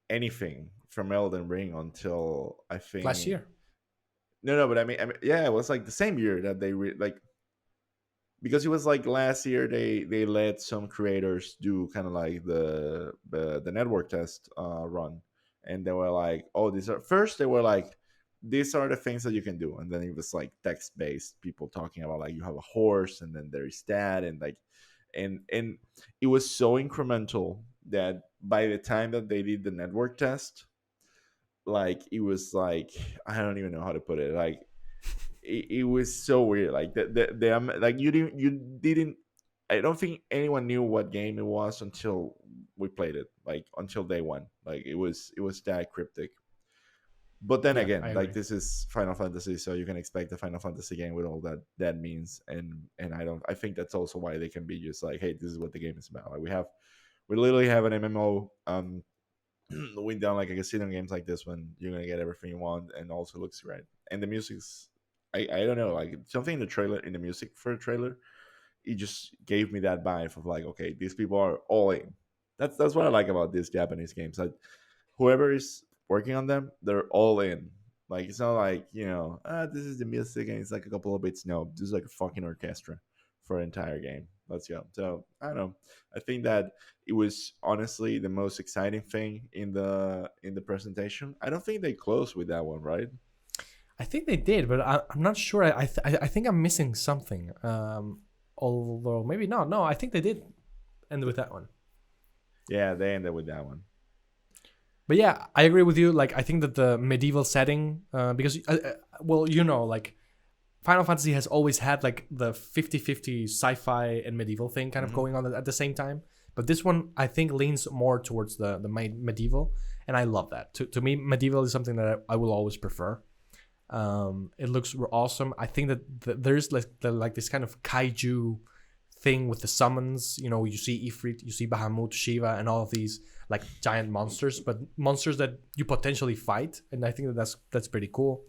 anything from Elden Ring until I think Last year. No, but I mean, yeah, it was like the same year that they because it was like last year they let some creators do kind of like the network test run, and they were like, oh, they were like, these are the things that you can do, and then it was like text based, people talking about like you have a horse and then there is that, and like and it was so incremental that by the time that they did the network test, like it was like, I don't even know how to put it, like it was so weird. Like like you didn't. I don't think anyone knew what game it was until we played it. Like until day one. Like it was that cryptic. But then Yeah, again, I like agree. this is Final Fantasy, so you can expect the Final Fantasy game with all that means, and I think that's also why they can be just like, hey, this is what the game is about. Like we literally have an MMO. We done like a casino games like this one, you're gonna get everything you want, and also looks right. And the music's, I don't know, like something in the trailer, in the music for the trailer, it just gave me that vibe of like, okay, these people are all in. That's what I like about these Japanese games. Like whoever is working on them, they're all in. Like it's not like, this is the music and it's like a couple of bits. No, this is like a fucking orchestra for an entire game. Let's go. So I don't know. I think that it was honestly the most exciting thing in the presentation. I don't think they closed with that one, right? I think they did, but I'm not sure. I think I'm missing something. Although maybe not. No, I think they did end with that one. Yeah, they ended with that one. But yeah, I agree with you. Like, I think that the medieval setting, because, well, like Final Fantasy has always had like the 50-50 sci-fi and medieval thing kind of Hmm. going on at the same time. But this one, I think, leans more towards the medieval, and I love that. To me, medieval is something that I will always prefer. It looks awesome. I think that there's like this kind of kaiju thing with the summons. You see Ifrit, you see Bahamut, Shiva, and all of these like giant monsters, but monsters that you potentially fight, and I think that's pretty cool.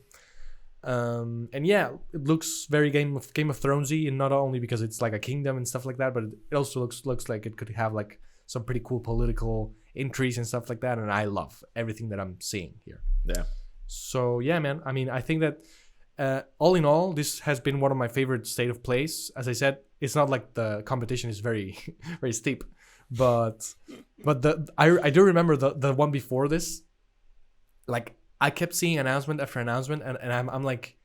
And yeah, it looks very Game of Thronesy, and not only because it's like a kingdom and stuff like that, but it also looks like it could have like some pretty cool political intrigues and stuff like that. And I love everything that I'm seeing here. Yeah. So yeah, man. I mean, I think that all in all, this has been one of my favorite state of plays. As I said, it's not like the competition is very very steep, but I do remember the one before this. Like I kept seeing announcement after announcement, and I'm like,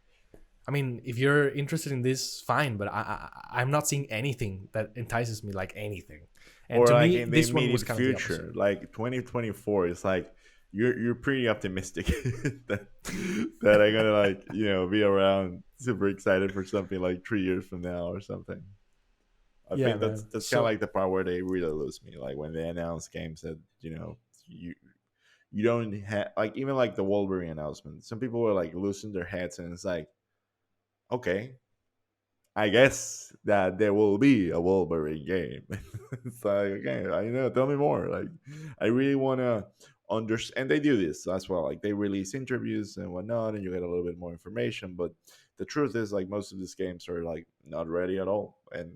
I mean, if you're interested in this, fine, but I'm not seeing anything that entices me like anything. And Or to like me, in the this one was immediate kind of the opposite. future, like 2024 is like you're pretty optimistic that I'm gonna like be around, super excited for something like 3 years from now or something. I Yeah, think that's man. kind of So like the part where they really lose me, like when they announce games that you don't have, like even like the Wolverine announcement. Some people were like losing their heads, and it's like, okay, I guess that there will be a Wolverine game. It's like, okay, I know. Tell me more. Like, I really want to understand. And they do this as well. Like, they release interviews and whatnot, and you get a little bit more information. But the truth is, like, most of these games are like not ready at all, and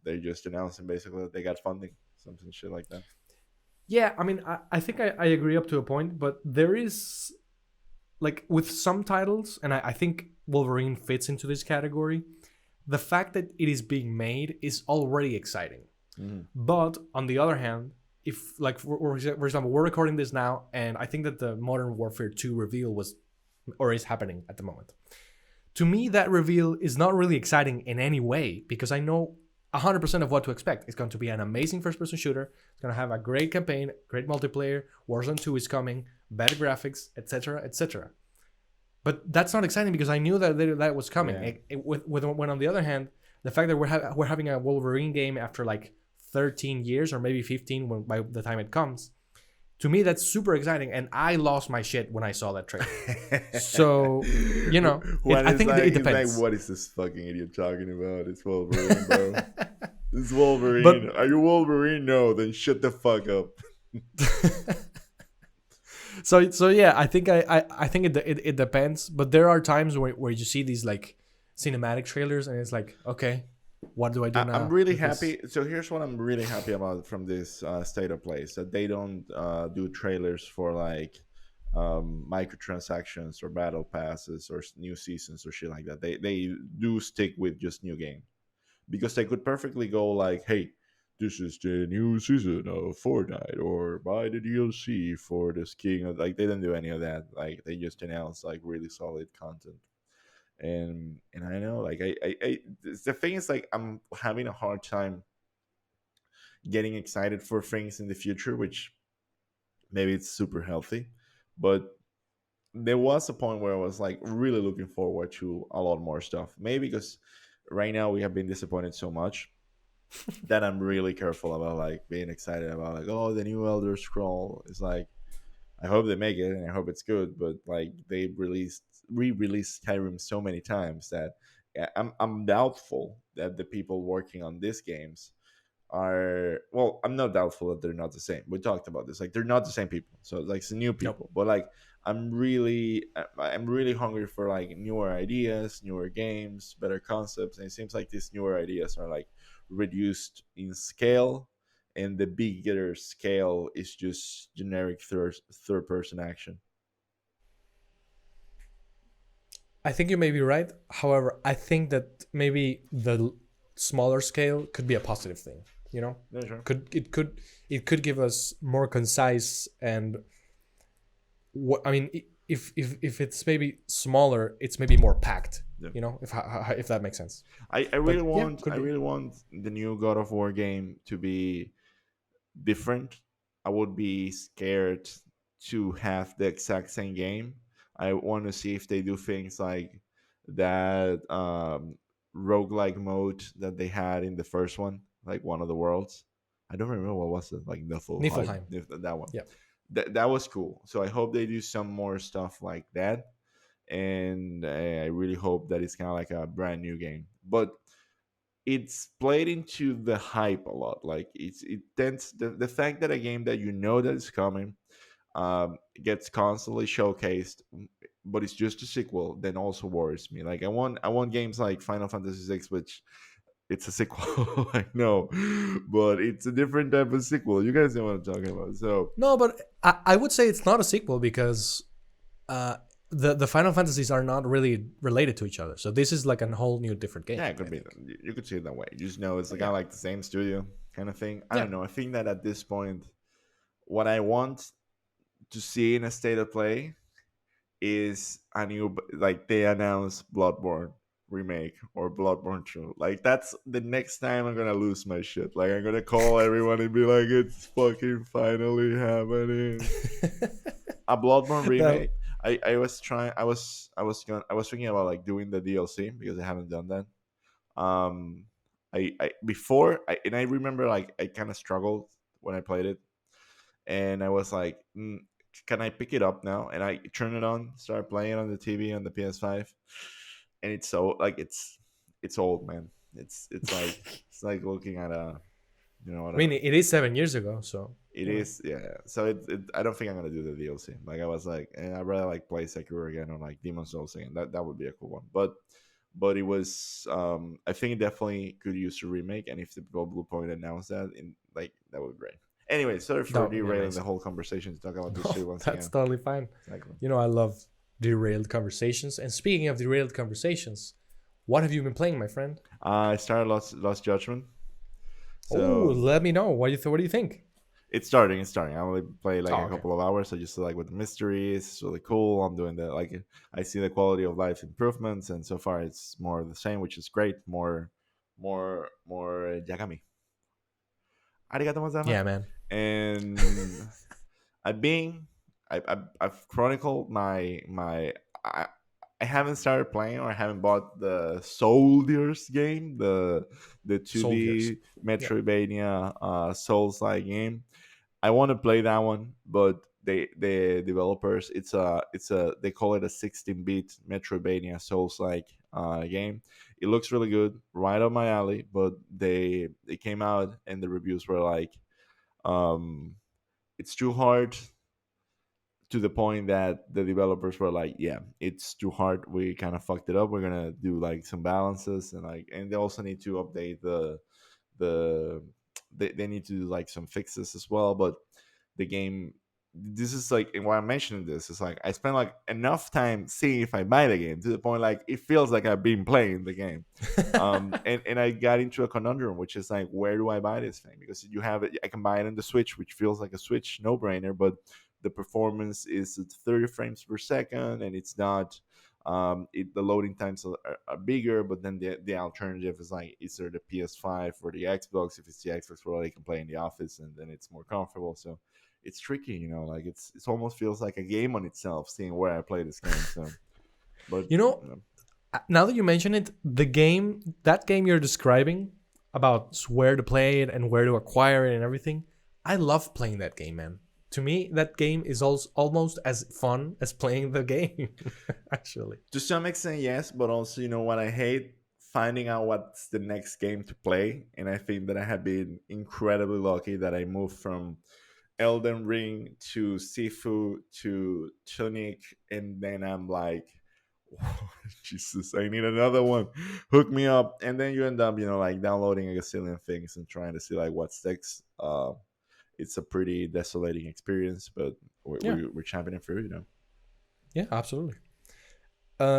they just announcing basically that they got funding, something shit like that. yeah, I mean, I think I agree up to a point, but there is like with some titles, and I think Wolverine fits into this category. The fact that it is being made is already exciting. Mhm. But on the other hand, if like for example, we're recording this now, and I think that the Modern Warfare 2 reveal was or is happening at the moment. To me, that reveal is not really exciting in any way because I know 100% of what to expect. It's going to be an amazing first-person shooter. It's going to have a great campaign, great multiplayer. Warzone 2 is coming, better graphics, etc., etc. But that's not exciting because I knew that was coming. Yeah. When on the other hand, the fact that we're having a Wolverine game after like 13 years or maybe 15 by the time it comes, to me that's super exciting, and I lost my shit when I saw that trailer. So When I it's think like, it he's like, depends. what is this fucking idiot talking about? It's Wolverine, bro. It's Wolverine. But Are you Wolverine? No, then shut the fuck up. so yeah, I think I think it depends. But there are times where you see these like cinematic trailers, and it's like, okay, what do I do I'm now really with this? happy. So here's what I'm really happy about from this state of plays, that they don't do trailers for like microtransactions or battle passes or new seasons or shit like that. They do stick with just new game, because they could perfectly go like, hey, this is the new season of Fortnite, or buy the DLC for the skiing. Like they didn't do any of that. Like they just announced like really solid content. And I know, like the thing is, like I'm having a hard time getting excited for things in the future, which maybe it's super healthy, but there was a point where I was like really looking forward to a lot more stuff. Maybe because right now we have been disappointed so much that I'm really careful about like being excited about like, oh, the new Elder Scroll is like, I hope they make it, and I hope it's good. But like they re-released Skyrim so many times that I'm doubtful that the people working on these games are, well, I'm not doubtful that they're not the same. We talked about this, like they're not the same people, so like it's new Nope. people. But like I'm really hungry for like newer ideas, newer games, better concepts, and it seems like these newer ideas are like reduced in scale, and the bigger scale is just generic third person action. I think you may be right. However, I think that maybe the smaller scale could be a positive thing. You know, Yeah, sure. It could give us more concise and what I mean. If it's maybe smaller, it's maybe more packed. Yeah. You know, if that makes sense. I But really yeah, want could I be. really want the new God of War game to be different. I would be scared to have the exact same game. I want to see if they do things like that roguelike mode that they had in the first one, like one of the worlds. I don't remember what was it, like Niflheim, Niflheim. that one. Yeah. That was cool. So I hope they do some more stuff like that, and I really hope that it's kind of like a brand new game. But it's played into the hype a lot. Like it tends the fact that a game that you know that is coming gets constantly showcased, but it's just a sequel, then also worries me. Like I want games like Final Fantasy VI, which it's a sequel, I know, but it's a different type of sequel. You guys know what I'm talking about. So No, but I would say it's not a sequel because uh, the Final Fantasies are not really related to each other. So this is like a whole new different game. yeah, it I could be. think. You could see it that way. You just know it's kind Yeah. of like the same studio kind of thing. I Yeah. don't know. I think that at this point, what I want to see in a state of play is a new, like they announced Bloodborne remake or Bloodborne 2. Like that's the next time I'm gonna lose my shit. Like I'm gonna call everyone and be like, it's fucking finally happening. A Bloodborne That, remake. I was trying. I was thinking about like doing the DLC because I haven't done that. Um, I before and I remember like I kind of struggled when I played it, and I was like, can I pick it up now? And I turn it on, start playing on the TV on the PS5, and it's so like it's old, man. It's like it's like looking at a, you know what I mean, it is 7 years ago, so it you know. is, yeah. So I don't think I'm gonna do the DLC. Like I was like, I'd rather like play Sekiro again or like Demon Souls again. That would be a cool one. But it was I think it definitely could use a remake, and if the Blue Point announced that, in like that would be great. Anyway, sorry That for would be derailing the amazing. whole conversation to talk about this shit No, once that's again. totally fine. Exactly. You know, I love derailed conversations. And speaking of derailed conversations, what have you been playing, my friend? I started Lost Judgment. Oh, So let me know. What do you think? it's starting. It's starting. I only play like Oh, a okay. couple of hours. So just like with the mystery, it's really cool. I'm doing the like I see the quality of life improvements, and so far it's more of the same, which is great. More Yagami. Arigato Yeah, gozaimasu. man. And I've been I've chronicled my I haven't started playing or I haven't bought the Soldiers game, the Soldiers. 2D Yeah. Metroidvania Souls like game. I want to play that one, but the developers it's a they call it a 16-bit Metroidvania Souls like game. It looks really good, right up my alley, but they came out and the reviews were like um it's too hard, to the point that the developers were like, yeah, it's too hard, we kind of fucked it up, we're gonna do like some balances, and like and they also need to update the they need to do like some fixes as well. But the game, this is like, and why I'm mentioning this is like I spent like enough time seeing if I buy the game, to the point like it feels like I've been playing the game. And I got into a conundrum, which is like, where do I buy this thing? Because you have it, I can buy it on the Switch, which feels like a Switch no brainer, but the performance is at 30 frames per second, and it's not the loading times are bigger. But then the alternative is like, is there the PS5 or the Xbox? If it's the Xbox, well, I can play in the office, and then it's more comfortable. So it's tricky, like it almost feels like a game on itself, seeing where I play this game. So but You know, now that you mention it, that game you're describing about where to play it and where to acquire it and everything, I love playing that game, man. to me, that game is also almost as fun as playing the game. Actually, To some extent, yes, but also, you know what I hate? Finding out what's the next game to play. And I think that I have been incredibly lucky that I moved from Elden Ring to Sifu to Tunic, and then I'm like, Jesus, I need another one. Hook me up, and then you end up, you know, like downloading a gazillion things and trying to see like what sticks. It's a pretty desolating experience, but yeah, we're championing through, you know. yeah, absolutely.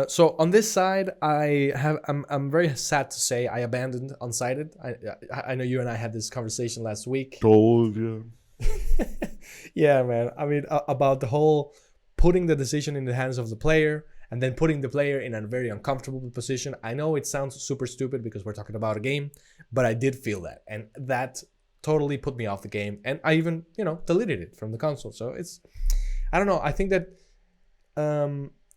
So on this side, I'm very sad to say I abandoned Unsighted. I know you and I had this conversation last week. Told you. Yeah, man. I mean, about the whole putting the decision in the hands of the player and then putting the player in a very uncomfortable position. I know it sounds super stupid because we're talking about a game, but I did feel that, and that totally put me off the game. And I even, deleted it from the console. So I don't know. I think that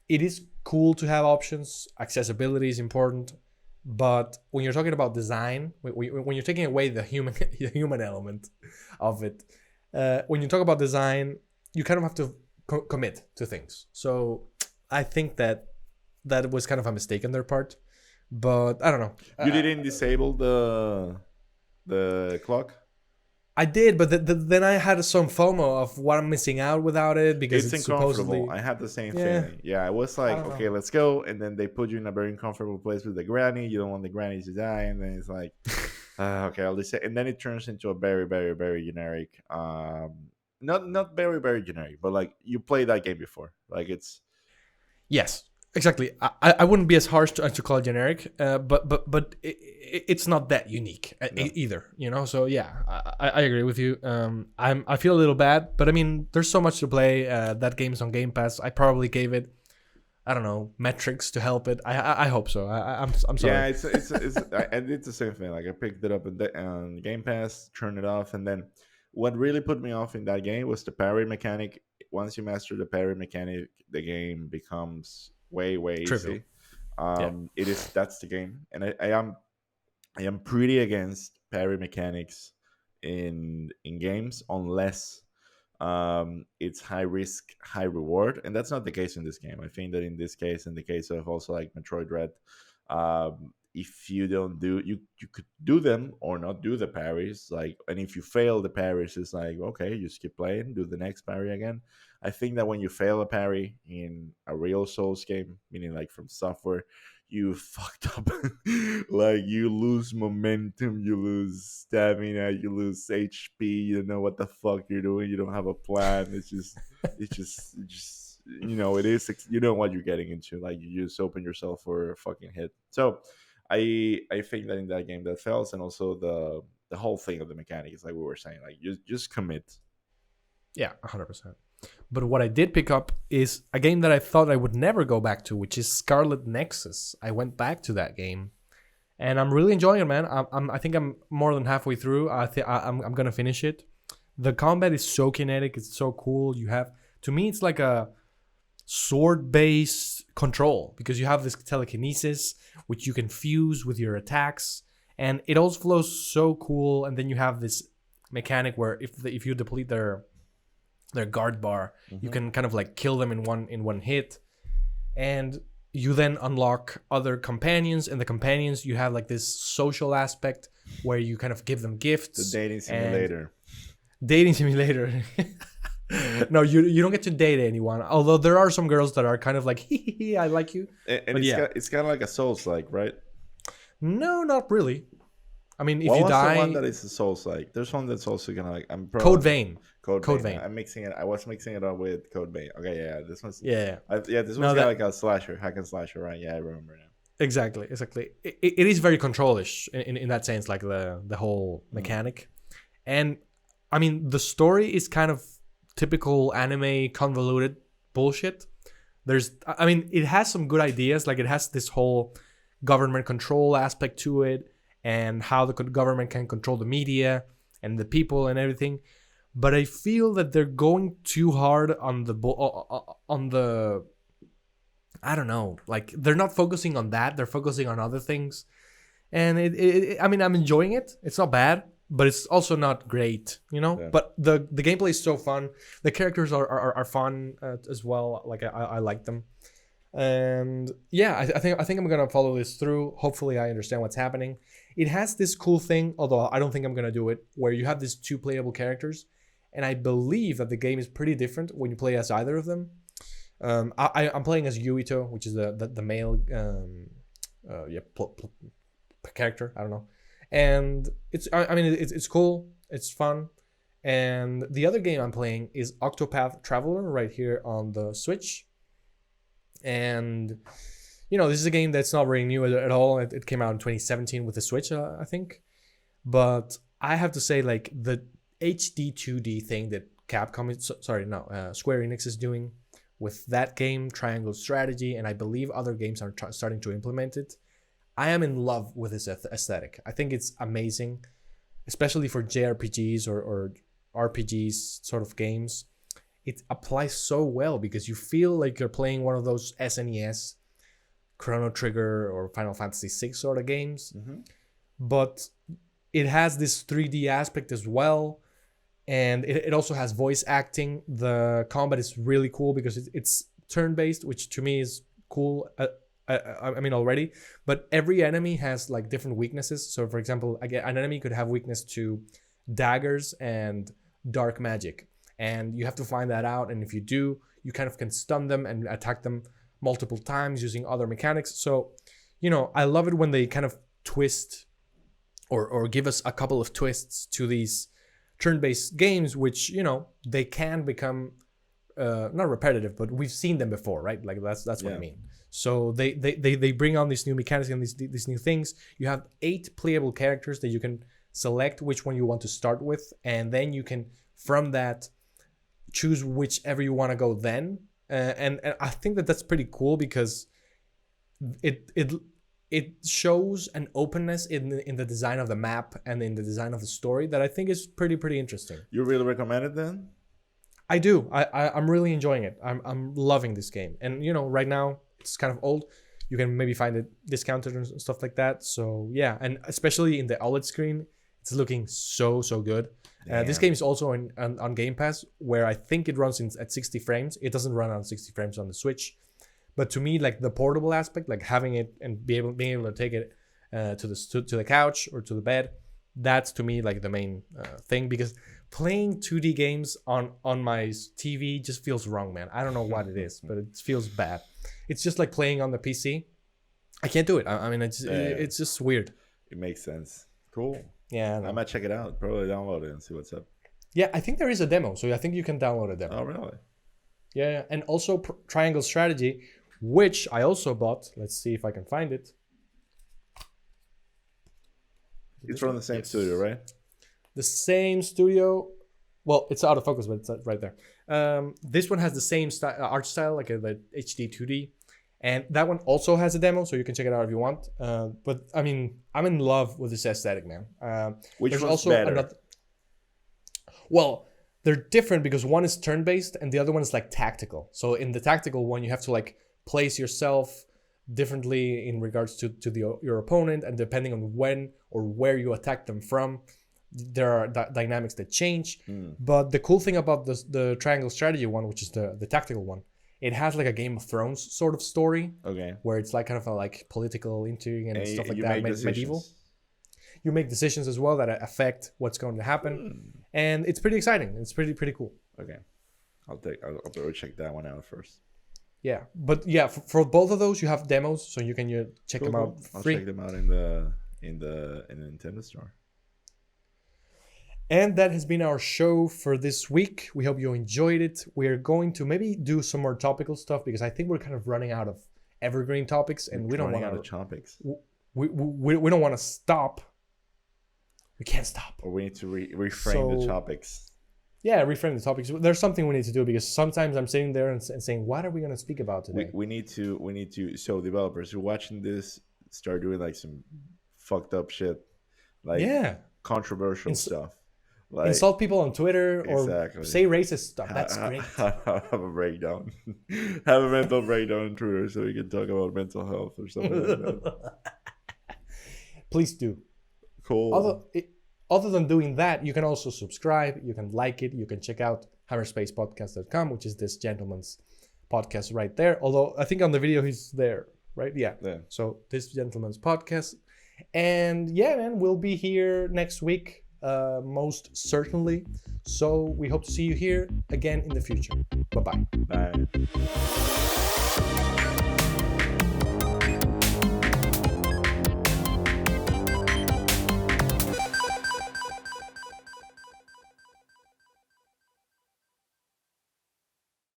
it is cool to have options. Accessibility is important, but when you're talking about design, when you're taking away the human element of it, when you talk about design, you kind of have to commit to things. So I think that was kind of a mistake on their part, but I don't know. You didn't disable the clock? I did, but then I had some FOMO of what I'm missing out without it because It's it's uncomfortable. supposedly. I had the same Yeah. feeling. Yeah, I was like, I don't okay, know. let's go, and then they put you in a very uncomfortable place with the granny. You don't want the granny to die, and then it's like, okay, I'll just say, and then it turns into a very, very, very generic. Not very, very generic, but like you played that game before. Like it's Yes, exactly. I wouldn't be as harsh to call it generic, but it's not that unique either, So yeah, I agree with you. I feel a little bad, but I mean, there's so much to play. That game's on Game Pass. I probably gave it, I don't know, metrics to help it. I hope so. I'm sorry. yeah, I did the same thing. Like I picked it up on Game Pass, turned it off, and then what really put me off in that game was the parry mechanic. Once you master the parry mechanic, the game becomes way Trivial. easy. Yeah. That's the game, and I am pretty against parry mechanics in games unless it's high risk, high reward, and that's not the case in this game. I think that in this case, in the case of also like Metroid Dread, if you don't do you could do them or not do the parries, like, and if you fail the parries, it's like, okay, you skip playing, do the next parry again. I think that when you fail a parry in a real Souls game, meaning like from software, you fucked up. Like you lose momentum, you lose stamina, you lose HP, you don't know what the fuck you're doing, you don't have a plan. It's just it is, you know what you're getting into. Like you just open yourself for a fucking hit. So I think that in that game that fails, and also the whole thing of the mechanic is like we were saying, like you just commit. Yeah, 100%. But what I did pick up is a game that I thought I would never go back to, which is Scarlet Nexus. I went back to that game, and I'm really enjoying it, man. I think I'm more than halfway through. I'm gonna finish it. The combat is so kinetic. It's so cool. To me, it's like a sword-based control because you have this telekinesis, which you can fuse with your attacks, and it all flows so cool. And then you have this mechanic where if you deplete their guard bar, you can kind of like kill them in one hit, and you then unlock other companions, and the companions, you have like this social aspect where you kind of give them gifts. The dating simulator. No, you don't get to date anyone, although there are some girls that are kind of like, I like you, and it's kind of like a Souls-like, right? No, not really. I mean, if what you was die, the one that is a Souls-like? There's one that's also kind of like, Code Vein. Code Vein. I was mixing it up with Code Vein. Okay, yeah, this one's Yeah. This one's got like a slasher, hack and slasher, right? Yeah, I remember now. Exactly. It is very control-ish in that sense, like the whole mechanic. And I mean, the story is kind of typical anime convoluted bullshit. It has some good ideas. Like it has this whole government control aspect to it, and how the government can control the media and the people and everything. But I feel that they're going too hard on the I don't know, like they're not focusing on that. They're focusing on other things. And I'm enjoying it. It's not bad, but it's also not great, you know. Yeah. But the gameplay is so fun. The characters are fun as well. Like I like them, and yeah, I think I'm gonna follow this through. Hopefully, I understand what's happening. It has this cool thing, although I don't think I'm gonna do it, where you have these two playable characters, and I believe that the game is pretty different when you play as either of them. I'm playing as Yuito, which is the male character. I don't know, and I mean it's cool, it's fun. And the other game I'm playing is Octopath Traveler right here on the Switch. And you know, this is a game that's not very new at all. It came out in 2017 with the Switch, I think. But I have to say, like, the HD 2D thing that Square Enix is doing with that game, Triangle Strategy, and I believe other games are starting to implement it. I am in love with this aesthetic. I think it's amazing, especially for JRPGs or RPGs sort of games. It applies so well because you feel like you're playing one of those SNES, Chrono Trigger, or Final Fantasy VI sort of games. Mm-hmm. But it has this 3D aspect as well. And it also has voice acting. The combat is really cool because it's turn-based, which to me is cool. I mean already, but every enemy has like different weaknesses. So for example, an enemy could have weakness to daggers and dark magic, and you have to find that out. And if you do, you kind of can stun them and attack them multiple times using other mechanics. So, you know, I love it when they kind of twist or give us a couple of twists to these turn-based games, which, you know, they can become not repetitive, but we've seen them before, right? Like that's what I mean. So they bring on these new mechanics and these new things. You have 8 playable characters that you can select which one you want to start with, and then you can from that choose whichever you want to go then. And I think that's pretty cool because it shows an openness in the design of the map and in the design of the story that I think is pretty interesting. You really recommend it then? I do. I'm really enjoying it. I'm loving this game. And you know, right now it's kind of old. You can maybe find it discounted and stuff like that. So yeah, and especially in the OLED screen, it's looking so good. This game is also on Game Pass, where I think it runs at 60 frames. It doesn't run on 60 frames on the Switch. But to me, like the portable aspect, like having it and being able to take it to the couch or to the bed, that's to me like the main thing, because playing 2D games on my TV just feels wrong, man. I don't know what it is, but it feels bad. It's just like playing on the PC. I can't do it. I mean, it's just weird. It makes sense. Cool. Yeah, I might check it out. Probably download it and see what's up. Yeah, I think there is a demo, so I think you can download a demo. Oh, really? Yeah, and also Triangle Strategy, which I also bought. Let's see if I can find it. It's from the same studio, right? The same studio. Well, it's out of focus, but it's right there. This one has the same art style, like the HD 2D. And that one also has a demo, so you can check it out if you want. But I mean, I'm in love with this aesthetic, man. Which one's also better? Well, they're different because one is turn-based and the other one is like tactical. So in the tactical one, you have to like place yourself differently in regards to your opponent, and depending on when or where you attack them from, there are dynamics that change. But the cool thing about the Triangle Strategy one, which is the tactical one, it has like a Game of Thrones sort of story. Okay. Where it's like kind of a like political intrigue and stuff like that, medieval. You make decisions as well that affect what's going to happen, and it's pretty exciting. It's pretty cool. Okay, I'll better check that one out first. Yeah, but yeah, for both of those you have demos, so you can check them out free. I'll check them out in the Nintendo store. And that has been our show for this week. We hope you enjoyed it. We're going to maybe do some more topical stuff because I think we're kind of running out of evergreen topics, and we don't want to. Topics. We don't want to stop. We can't stop. Or we need to reframe the topics. Yeah, reframe the topics. There's something we need to do because sometimes I'm sitting there and saying, "What are we going to speak about today?" We need to. So developers who are watching this start doing like some fucked up shit, like controversial stuff. Like, insult people on Twitter or say racist stuff. That's great. Have a breakdown. Have a mental breakdown on Twitter so we can talk about mental health or something like that. Please do. Cool. other than doing that, you can also subscribe, you can like it, you can check out hyperspacepodcast.com, which is this gentleman's podcast right there. Although I think on the video he's there, right? Yeah. So this gentleman's podcast. And yeah, man, we'll be here next week, most certainly. So we hope to see you here again in the future. Bye-bye. Bye.